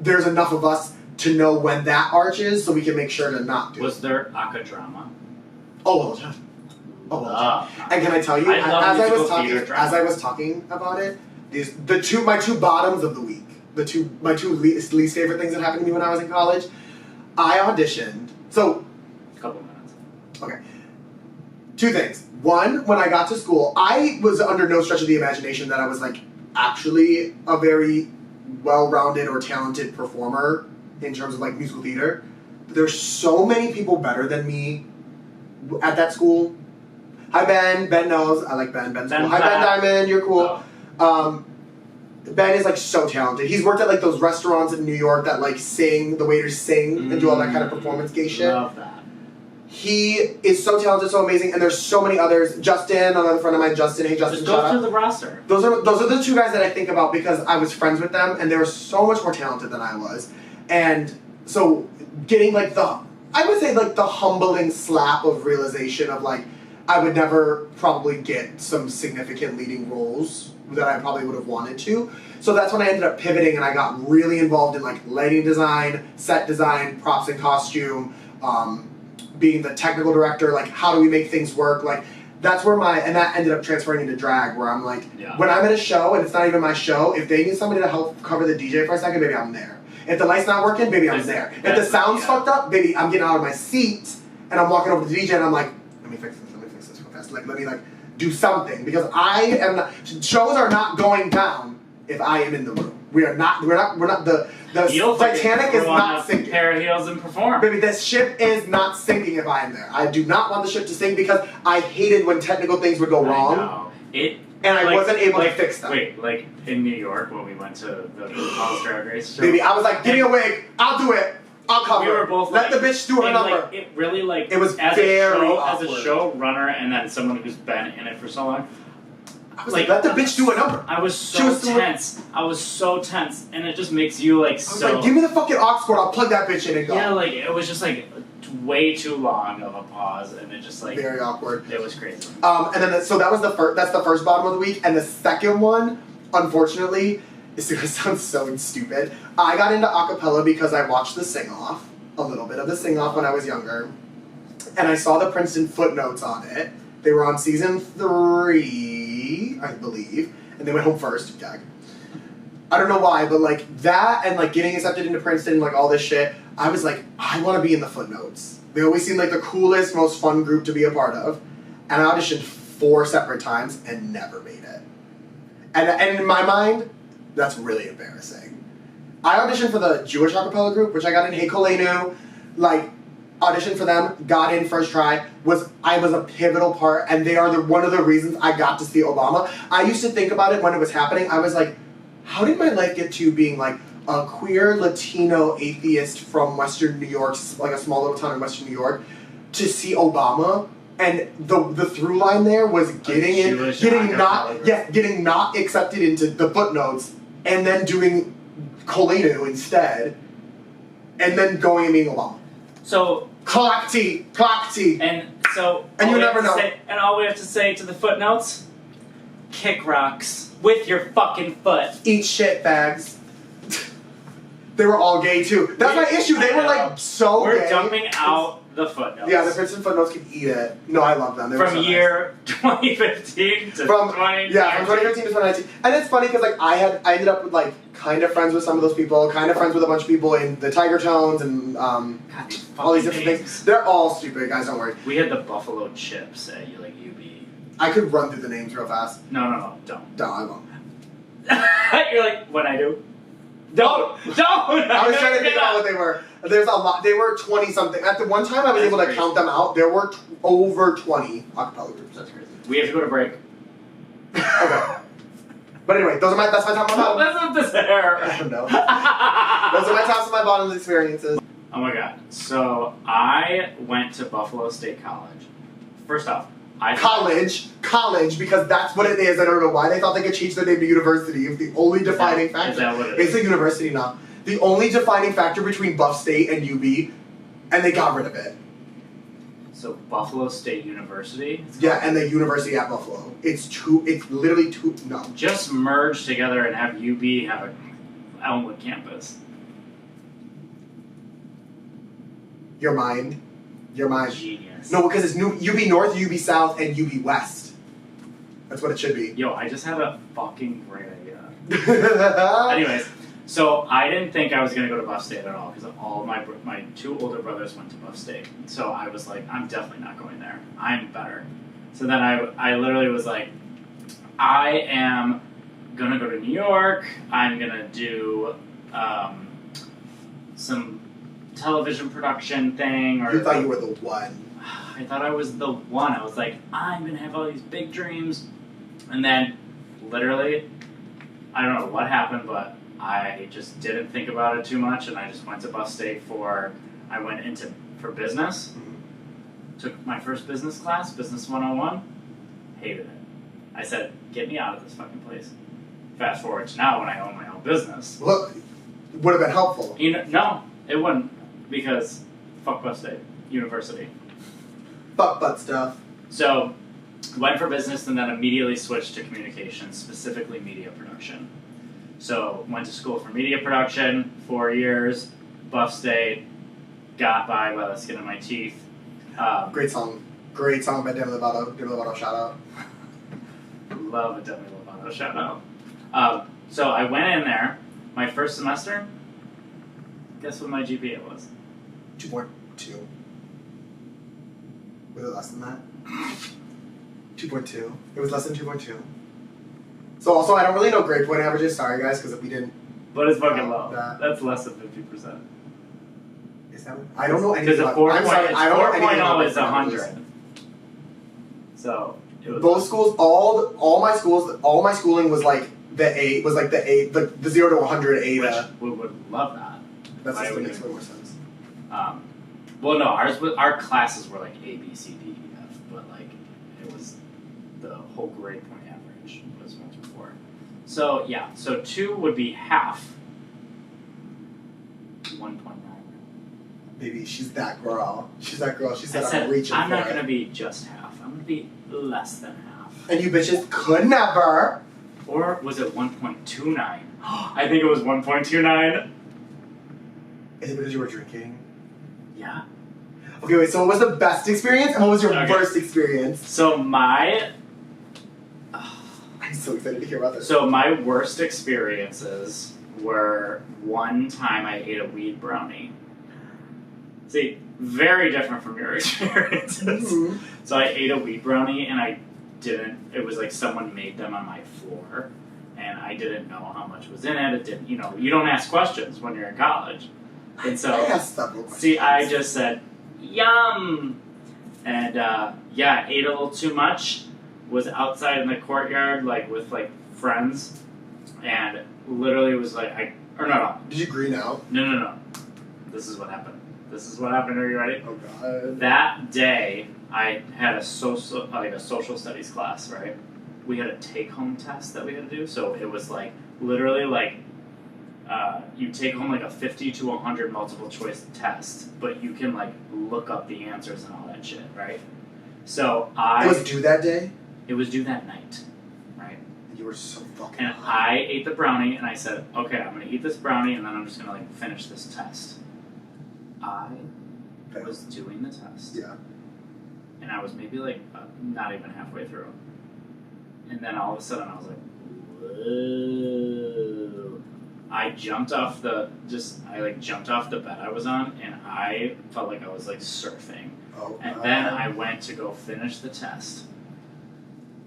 there's enough of us to know when that arch is so we can make sure to not do it. Was there aca drama? Oh, well. And can I tell you, as I was talking about it, my two bottoms of the week, my two least favorite things that happened to me when I was in college, I auditioned. So, a couple minutes. Okay. 2 things. One, when I got to school, I was under no stretch of the imagination that I was, like, actually a very well-rounded or talented performer in terms of, like, musical theater. There's so many people better than me at that school. Hi, Ben. Ben knows. I like Ben. Ben's cool. Hi, Ben Diamond. You're cool. Oh. Ben is, like, so talented. He's worked at, like, those restaurants in New York that, like, the waiters sing and do all that kind of performance gay shit. Love that. He is so talented, so amazing, and there's so many others. Justin, another friend of mine, Justin. Hey, Justin, just go through the roster. Those are the 2 guys that I think about because I was friends with them, and they were so much more talented than I was. And so getting, like, I would say, like, the humbling slap of realization of, like, I would never probably get some significant leading roles that I probably would have wanted to. So that's when I ended up pivoting, and I got really involved in, like, lighting design, set design, props and costume, being the technical director, like, how do we make things work? Like, that's where and that ended up transferring into drag, where I'm like, when I'm at a show and it's not even my show, if they need somebody to help cover the DJ for a second, baby, I'm there. If the light's not working, baby, I'm there. If the sound's fucked up, baby, I'm getting out of my seat and I'm walking over to the DJ and I'm like, let me fix this real fast. Like, let me, like, do something, because shows are not going down if I am in the room. We're not, the Titanic is not sinking. Pair of heels and perform. Baby, this ship is not sinking if I am there. I do not want the ship to sink because I hated when technical things would go wrong. I wasn't able to fix them. Wait, like in New York when we went to the RuPaul's Drag Race show? Baby, I was like, give me a wig, I'll do it. I'll cover. We were both Let the bitch do her number. Like, it really, like, it was as very as a showrunner and then someone who's been in it for so long. I was like, let the bitch do a number. I was so tense. I was so tense, and it just makes you, like, so. I was like, give me the fucking aux cord. I'll plug that bitch in and go. Yeah, like, it was just, like, way too long of a pause, and it just, like, very awkward. It was crazy. And then so that was that's the first bottom of the week, and the second one, unfortunately, is gonna sound so stupid. I got into acapella because I watched the sing-off, a little bit of the sing-off when I was younger, and I saw the Princeton footnotes on it. They were on season 3, I believe, and they went home first. Gag. I don't know why, but, like, that and, like, getting accepted into Princeton, like, all this shit, I was like, I want to be in the footnotes. They always seemed like the coolest, most fun group to be a part of. And I auditioned 4 separate times and never made it. And in my mind, that's really embarrassing. I auditioned for the Jewish acapella group, which I got in Hey Kolenu. Like, auditioned for them, got in first try, I was a pivotal part, and they are one of the reasons I got to see Obama. I used to think about it when it was happening. I was like, how did my life get to being like a queer Latino atheist from Western New York, like a small little town in Western New York, to see Obama? And the through line there was getting not accepted into the footnotes, and then doing Colino instead, and then going and meeting Obama. So clock T. And so and you never know. And all we have to say to the footnotes: kick rocks with your fucking foot. Eat shit bags. They were all gay too. That's my issue. They were like so We're gay. dumping out the footnotes. Yeah, the Princeton footnotes could eat it. No, I love them. They were from so year 2015 to 2019. Yeah, from 2015 to 2019. And it's funny because like I ended up with like kind of friends with some of those people, kind of friends with a bunch of people in the Tiger Tones and all these different things. They're all stupid, guys. Don't worry. We had the Buffalo Chips at UB. I could run through the names real fast. No, don't. No, I won't. You're like, what I do? Don't! I was trying to think about what they were. There's a lot. They were 20-something. At the one time I was able to count them out, there were over 20 acapella groups. That's crazy. We have to go to break. Okay. But anyway, that's my top of my bottom. That's not this hair. I don't know. Those are my tops of my bottom experiences. Oh my god. So I went to Buffalo State College. First off, college, because that's what it is. I don't know why they thought they could change their name to university. If the only defining factor, is that what it is? It's a university now. The only defining factor between Buff State and UB, and they got rid of it. So Buffalo State University. Yeah, and the university at Buffalo. It's literally two. No. Just merge together and have UB have a Elmwood campus. Your mind. Genius. No, because it's UB North, UB South, and UB West. That's what it should be. Yo, I just had a fucking great idea. Anyways, so I didn't think I was gonna go to Buff State at all because all of my two older brothers went to Buff State. So I was like, I'm definitely not going there. I'm better. So then I literally was like, I am gonna go to New York. I'm gonna do some television production thing. Or you thought you were the one. I thought I was the one. I was like, I'm gonna have all these big dreams. And then, literally, I don't know what happened, but I just didn't think about it too much, and I just went to Buff State for business. Mm-hmm. Took my first business class, Business 101. Hated it. I said, get me out of this fucking place. Fast forward to now when I own my own business. Look, would have been helpful. No, it wouldn't, because fuck Buff State University. Fuck butt stuff. So, went for business and then immediately switched to communications, specifically media production. So, went to school for media production, 4 years, Buff State, got by the skin of my teeth. Great song by Demi Lovato, shout out. Love a Demi Lovato shout out. So I went in there, my first semester, guess what my GPA was? 2.2. Was it less than that? 2.2. It was less than 2.2. So also, I don't really know grade point averages. Sorry, guys, because we didn't. But it's fucking low. That's less than 50%. Is that? I don't know anything. Because a 4.0 is 100. So it was both schools, all my schooling was like the 0 to 100 A. Which we would love that. That just makes way more sense. Well, no, our classes were like A, B, C, D, E, F, but like it was the whole grade point average was 1 through 4. So yeah, so 2 would be half. 1.9. Baby, she's that girl. She's that girl. She said, I'm reaching I'm for not it. gonna be just half. I'm gonna be less than half. And you bitches could never. Or was it 1.29? I think it was 1.29. Is it because you were drinking? Yeah. Okay, wait, so what was the best experience and what was your worst experience? So my... I'm so excited to hear about this. So my worst experiences were one time I ate a weed brownie. See, very different from your experiences. Mm-hmm. So I ate a weed brownie and it was like someone made them on my floor and I didn't know how much was in it. It didn't, you don't ask questions when you're in college. And so, I asked several questions. see, I just said, yum. And yeah, ate a little too much. Was outside in the courtyard like with like friends, and literally was like no. Did you green out? No. This is what happened. Are you ready? Oh god. That day, I had a social studies class. Right. We had a take-home test that we had to do. So it was like literally like you take home like a 50 to 100 multiple choice test, but you can like look up the answers and all that shit. Right. So It was due that day? It was due that night, right? You were so fucking And high. I ate the brownie, and I said, okay, I'm going to eat this brownie, and then I'm just going to, like, finish this test. I was doing the test. Yeah. And I was maybe, like, not even halfway through. And then all of a sudden, I was like, whoa. I jumped off the bed I was on, and I felt like I was, like, surfing. Oh, And then I went to go finish the test.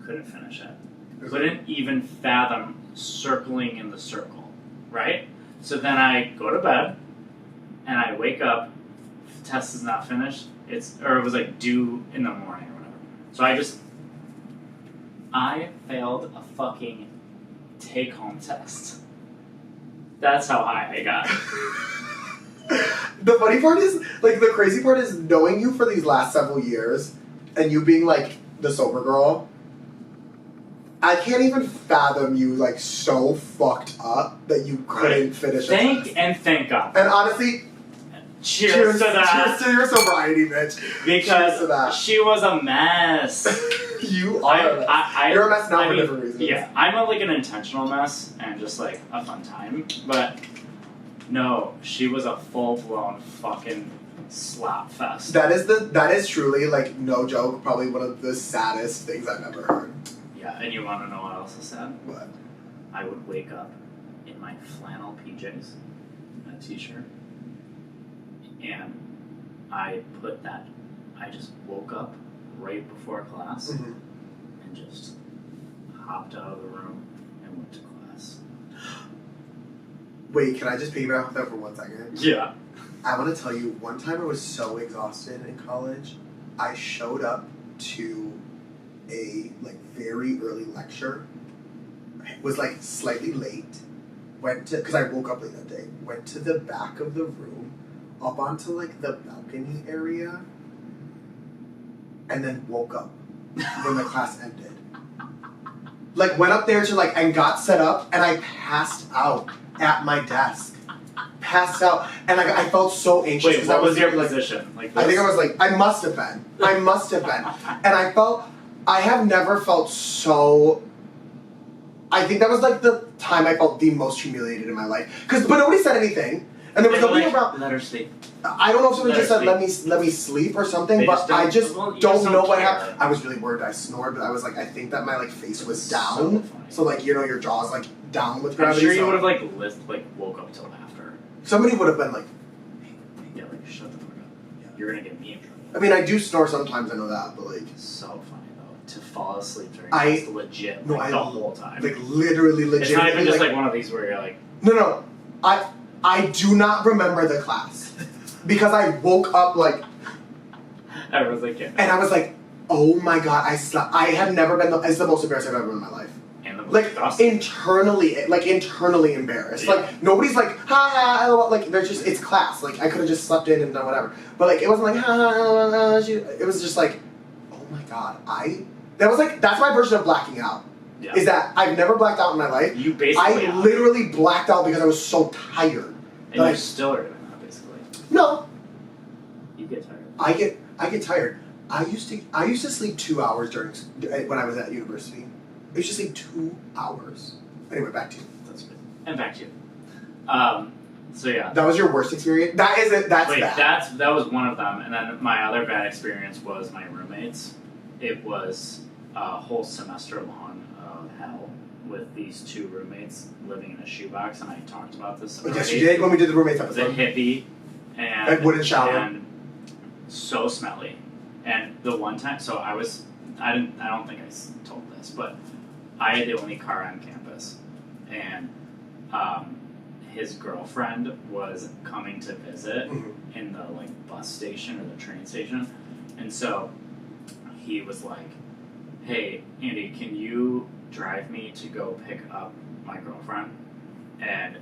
Couldn't finish it. Couldn't even fathom circling in the circle, right? So then I go to bed, and I wake up, the test is not finished, it was like due in the morning or whatever. So I failed a fucking take-home test. That's how high I got. The funny part is, like, the crazy part is knowing you for these last several years, and you being, like, the sober girl. I can't even fathom you, like, so fucked up that you couldn't finish a test. Thank God. And honestly, cheers to that. Cheers to your sobriety, bitch. Because cheers to that. She was a mess. You are a mess. You're a mess now for different reasons. Yeah, I'm like an intentional mess and just like a fun time. But no, she was a full-blown fucking slop fest. That is truly, like, no joke, probably one of the saddest things I've ever heard. Yeah, and you want to know what else is sad? What? I would wake up in my flannel PJs, a t-shirt, and I just woke up right before class Mm-hmm. and just hopped out of the room and went to class. Wait, can I just piggyback off that for 1 second? Yeah. I want to tell you, one time I was so exhausted in college, I showed up to a, like, very early lecture, was, like, slightly late, because I woke up late that day, went to the back of the room, up onto, like, the balcony area, and then woke up when the class ended. Like, went up there to, like, and got set up, and I passed out at my desk. Passed out, and like, I felt so anxious. Wait, what was your like, position? Like I think I was like, I must have been, and I have never felt so. I think that was like the time I felt the most humiliated in my life, but nobody said anything, and there was nobody around. Let her sleep. I don't know if somebody just said let me sleep or something, but I just don't know what happened. I was really worried I snored, but I was like, I think that my like face was down, so like, you know, your jaw's like down with gravity. I'm sure you would have like woke up till after. Somebody would have been like, yeah, like shut the fuck up. Yeah. You're gonna get me in trouble. I mean, I do snore sometimes, I know that, but like, so funny though to fall asleep during class, legit, like, the whole time. Like literally, legit. It's not even just like one of these where you're like, no. I do not remember the class because I woke up like. Everyone's like, yeah. And I was like, oh my god, I slept. I have never been. It's the most embarrassed I've ever been in my life. Like internally embarrassed. Yeah. Like nobody's like ha, like they're just, it's class. Like I could have just slept in and done whatever. But like it wasn't like ha. It was just like, oh my god, that's my version of blacking out. Yeah. Is that I've never blacked out in my life. You basically literally blacked out because I was so tired. And you still are doing that basically. No. You get tired. I get tired. I used to sleep 2 hours when I was at university. I used to sleep 2 hours. Anyway, back to you. That's good. And back to you. So yeah. That was your worst experience? That is it. That's bad. That was one of them. And then my other bad experience was my roommates. It was a whole semester long of hell with these two roommates living in a shoebox, and I talked about this already. Yes, you did when we did the roommates episode. It was a hippie and like wooden shower. And so smelly. And the one time, so I don't think I told this, but I had the only car on campus, and his girlfriend was coming to visit Mm-hmm. in the like bus station or the train station, and so he was like, "Hey, Andy, can you drive me to go pick up my girlfriend?" And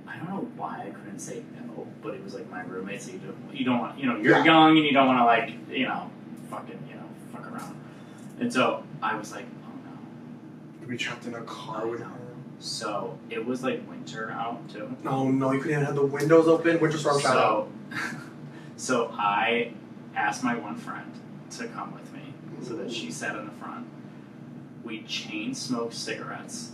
I don't know why I couldn't say no, but it was like my roommate, so you don't want, you're Yeah. young and you don't want to like, fucking, fuck around. And so I was like, oh no. You'd be trapped in a car with her. So it was like winter out too. Oh no, you couldn't even have the windows open. Winter storm shout out. So I asked my one friend to come with me so that she sat in the front. We chain smoked cigarettes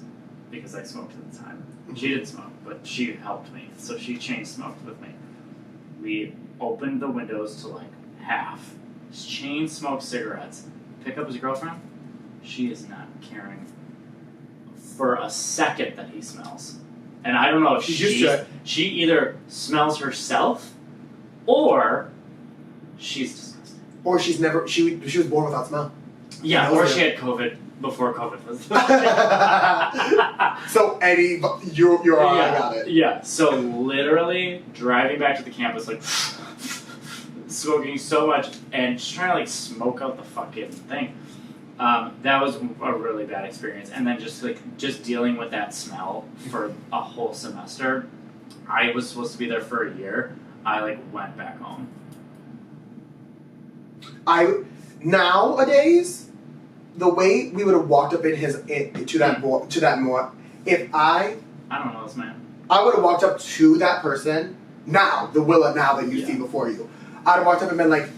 because I smoked at the time. She didn't smoke, but she helped me. So she chain smoked with me. We opened the windows to like half, chain smoked cigarettes, pick up his girlfriend. She is not caring for a second that he smells. And I don't know if she either smells herself or she's disgusting. Or she was born without smell. Yeah, or she had COVID before COVID was. So Eddie, you're all I got it. Yeah. So literally driving back to the campus, like smoking so much and just trying to like smoke out the fucking thing. That was a really bad experience. And then just dealing with that smell for a whole semester. I was supposed to be there for a year. I like went back home. Nowadays, the way we would have walked up to that more, if I don't know this man. I would have walked up to that person now, the Willa now that you see before you. I'd have walked up and been like,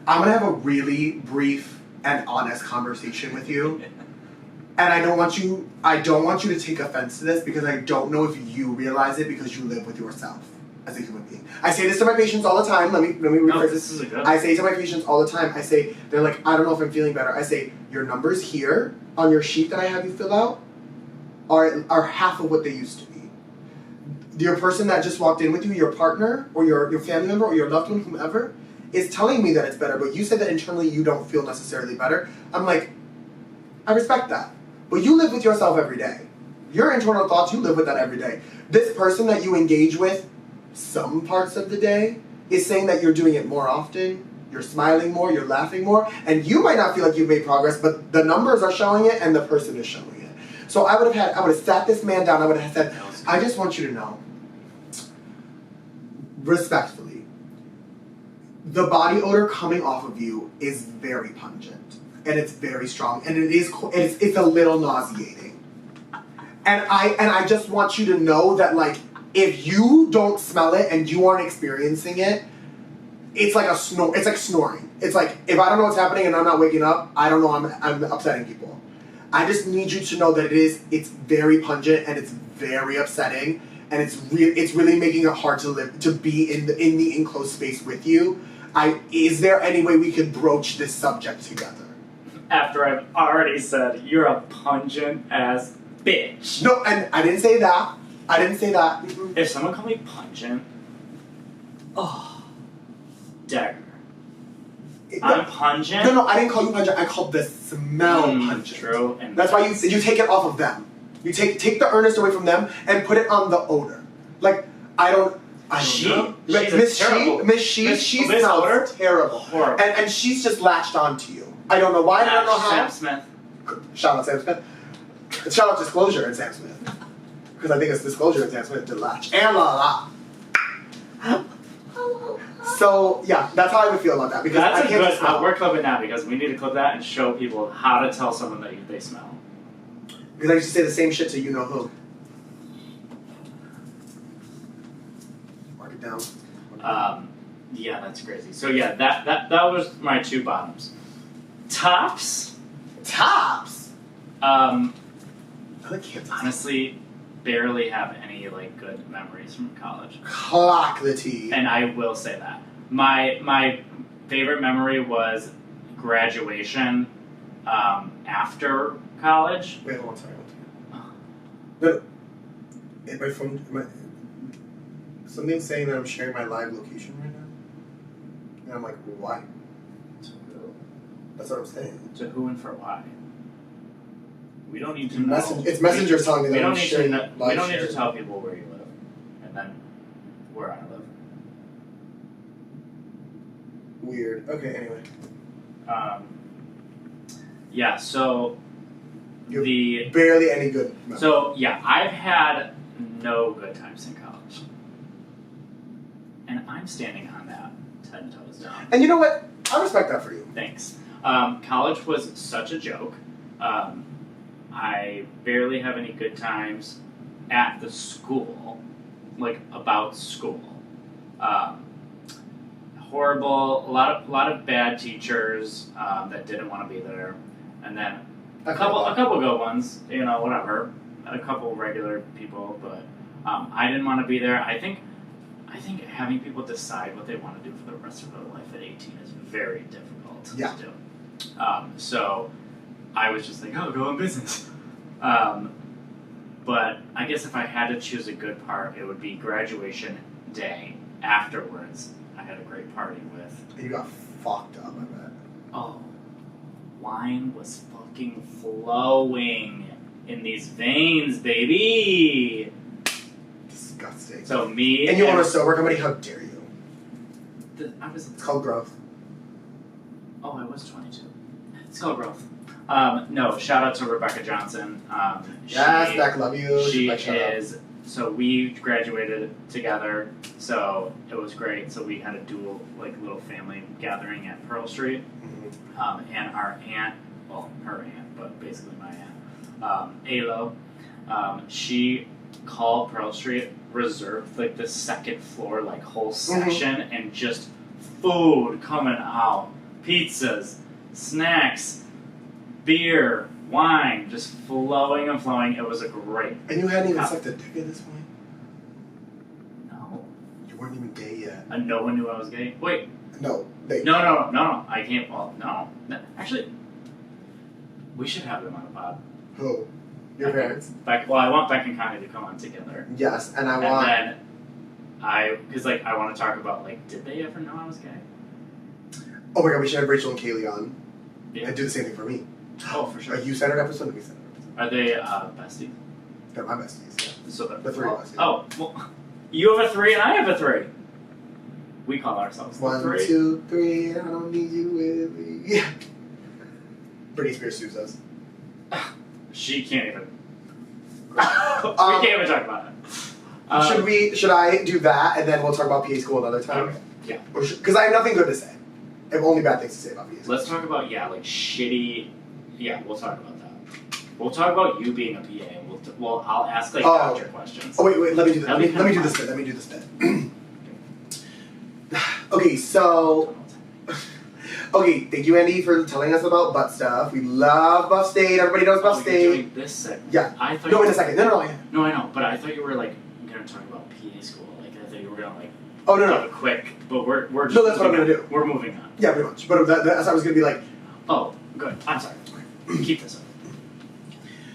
I'm gonna have a really brief and honest conversation with you. And I don't want you to take offense to this because I don't know if you realize it because you live with yourself as a human being. I say this to my patients all the time. Let me rephrase this is a good. I say to my patients all the time, they're like, I don't know if I'm feeling better. I say, your numbers here on your sheet that I have you fill out are half of what they used to be. Your person that just walked in with you, your partner or your family member or your loved one, whomever, is telling me that it's better, but you said that internally you don't feel necessarily better. I'm like, I respect that. But you live with yourself every day. Your internal thoughts, you live with that every day. This person that you engage with some parts of the day is saying that you're doing it more often, you're smiling more, you're laughing more, and you might not feel like you've made progress, but the numbers are showing it and the person is showing it. So I would have sat this man down, I would have said, I just want you to know, respectfully, the body odor coming off of you is very pungent, and it's very strong, and it's a little nauseating. And I just want you to know that, like, if you don't smell it and you aren't experiencing it, it's like it's like snoring. It's like, if I don't know what's happening and I'm not waking up, I don't know I'm upsetting people. I just need you to know that it's very pungent and it's very upsetting, and it's really making it hard to be in the enclosed space with you. Is there any way we could broach this subject together? After I've already said you're a pungent ass bitch. No, and I didn't say that. If someone called me pungent, dagger. I'm pungent? No, I didn't call you pungent. I called the smell pungent. True. And that's why you take it off of them. You take the earnest away from them and put it on the odor. Like, I don't know. Miss She smells terrible. Horrible. And she's just latched on to you. I don't know why. I don't know how. Sam Smith. Shout out Sam Smith. Shout out Disclosure and Sam Smith. Because I think it's Disclosure and Sam Smith to latch. And la la. So, yeah, that's how I would feel about that. Because that's I can't good. smell. We're clipping that because we need to clip that and show people how to tell someone that they smell. Because I used to say the same shit to you know who. Mark it down. Yeah, that's crazy. So yeah, that was my two bottoms. Tops. Honestly, barely have any like good memories from college. Clock the tea. And I will say that my favorite memory was graduation after college. Wait, hold on, sorry. No, my phone, something's saying that I'm sharing my live location right now. And I'm like, why? To who? That's what I'm saying. To who and for why? We don't need to know. It's Messenger telling me that I'm sharing live. We don't need to tell people where you live. Weird. Okay, anyway. Yeah, so barely any good memories. So, yeah, I've had no good times in college. And I'm standing on that 10 toes down. And you know what? I respect that for you. Thanks. College was such a joke. I barely have any good times at the school, like about school. Horrible, a lot of bad teachers that didn't want to be there, and then a couple good ones, you know, whatever. A couple regular people, but I didn't want to be there. I think having people decide what they want to do for the rest of their life at 18 is very difficult to do. So I was just like, oh, go in business. But I guess if I had to choose a good part, it would be graduation day. Afterwards, I had a great party with. You got fucked up, I bet. Oh, wine was fucking flowing in these veins, baby. Disgusting. So me and you want a sober company? How dare you? It's called growth. Oh, I was 22. It's called growth. No, shout out to Rebecca Johnson. Yes, Beck, love you. She is. So we graduated together, so it was great. So we had a dual, like, little family gathering at Pearl Street, and our aunt, well, her aunt, but basically my aunt, Alo, she called Pearl Street, reserved like the second floor, like whole section, and just food coming out, pizzas, snacks, beer, wine, just flowing and flowing. It was a great. And you hadn't even sucked a dick at this point? No. You weren't even gay yet. No one knew I was gay. Wait. No. No. I can't. Well, no. Actually, we should have them on the pod. Who? Your parents? I want Beck and Connie to come on together. Yes, and I want. And then because I want to talk about, like, did they ever know I was gay? Oh my god, we should have Rachel and Kaylee on. Yeah. And do the same thing for me. Oh, for sure. A you-centered episode and a me-centered episode. Are they besties? They're my besties, yeah. So the three of us. Yeah. Oh, well, you have a 3 and I have a 3. We call ourselves 1, 2, 3, I don't need you with me. Britney Spears sues us. She can't even. We can't even talk about it. Should I do that and then we'll talk about PA school another time? Okay. Yeah. Because I have nothing good to say. I have only bad things to say about PA school. Let's talk about, like, shitty. Yeah, we'll talk about that. We'll talk about you being a PA. And I'll ask, like, doctor questions. Oh, wait, let me do that. Let me do this bit. Okay, so. Okay, thank you, Andy, for telling us about butt stuff. We love Buff State. Everybody knows Buff State. You're doing this segment. Yeah. I thought in a second. No, yeah. No, I know, but I thought you were, like, going to talk about PA school. Like, I thought you were going to, like. Oh, no. Quick, but we're just. No, that's what I'm going to do. We're moving on. Yeah, pretty much. But I was going to be like. Oh, good. I'm sorry. Keep this up.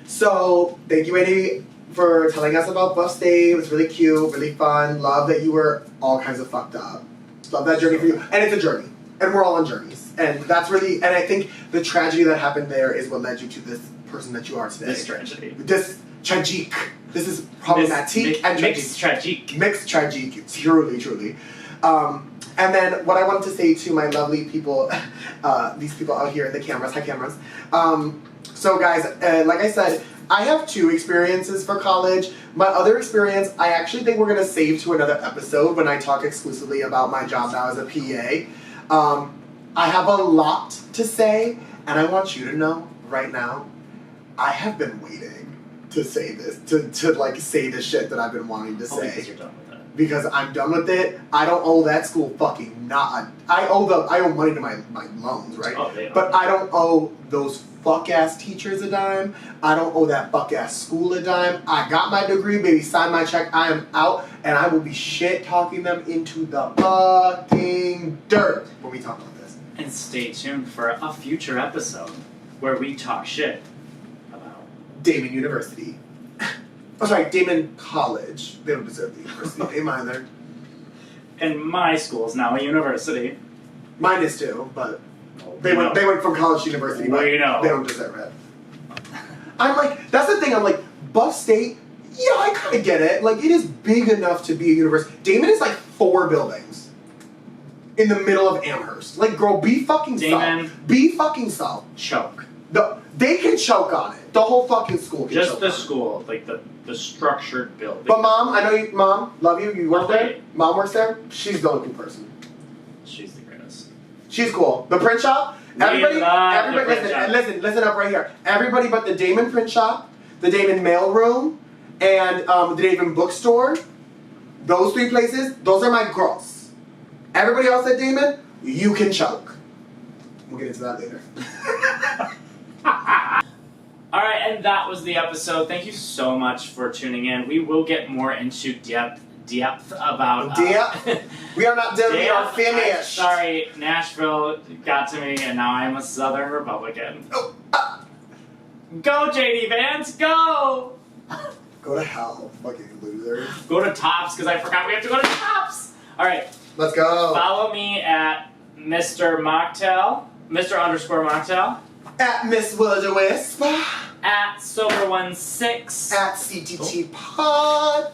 So, thank you, Andy, for telling us about Buff State. It was really cute, really fun. Love that you were all kinds of fucked up. Love that journey for you. And it's a journey. And we're all on journeys. And that's really, and I think the tragedy that happened there is what led you to this person that you are today. This tragedy. This tragique. This is problematic and mixed tragique. Mixed tragique. Truly, truly. And then what I wanted to say to my lovely people, these people out here in the cameras, hi cameras. So guys, like I said, I have 2 experiences for college. My other experience, I actually think we're going to save to another episode when I talk exclusively about my job now as a PA. I have a lot to say, and I want you to know right now, I have been waiting to say this, to like say the shit that I've been wanting to say. Because you're done with it. Because I'm done with it. I don't owe that school fucking not. I owe money to my loans, right? Oh, they but I don't owe those fuck ass teachers a dime. I don't owe that fuck ass school a dime. I got my degree, baby. Sign my check. I am out, and I will be shit talking them into the fucking dirt when we talk about this. And stay tuned for a future episode where we talk shit about Damon University. Oh, sorry, Damon College. They don't deserve the university name either. And my school is now a university. Mine is too, but they went from college to university, but they don't deserve it. I'm like, that's the thing, I'm like, Buff State, yeah, I kind of get it. Like, it is big enough to be a university. Damon is like 4 buildings. in the middle of Amherst. Like, girl, be fucking Damon. self. Be fucking self. Choke. They can choke on it. The whole fucking school can Just choke the on school, like the structured building. it. But Mom, I know you, Mom, love you. You work there? Okay. Mom works there? She's the only cool person. She's the greatest. She's cool. The print shop, everybody, love the print listen, shop. listen up right here. Everybody but the Damon print shop, the Damon mail room, and the Damon bookstore, those 3 places, those are my girls. Everybody else at Damon, you can choke. We'll get into that later. Alright, and that was the episode. Thank you so much for tuning in. We will get more into depth about... We are not done, we are finished. Sorry, Nashville got to me, and now I am a Southern Republican. Oh, Go, JD Vance, go! Go to hell, fucking losers. Go to Tops, because I forgot we have to go to Tops! Alright, Let's go. follow me at Mr. Mocktail, Mr._Mocktail, At Miss Willa Wisp. at Sober16, At CTT Pod.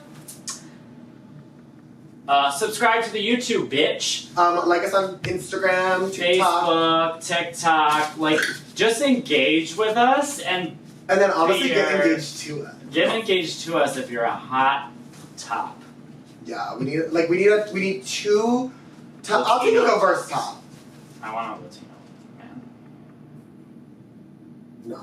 subscribe to the YouTube, bitch. Like us on Instagram, TikTok. Facebook, TikTok, like, just engage with us and And then honestly, get Beer. engaged to it. get engaged to us if you're a hot top. Yeah, we need 2 top. I'll take Latino. a verse top. I want a Latino, man. No.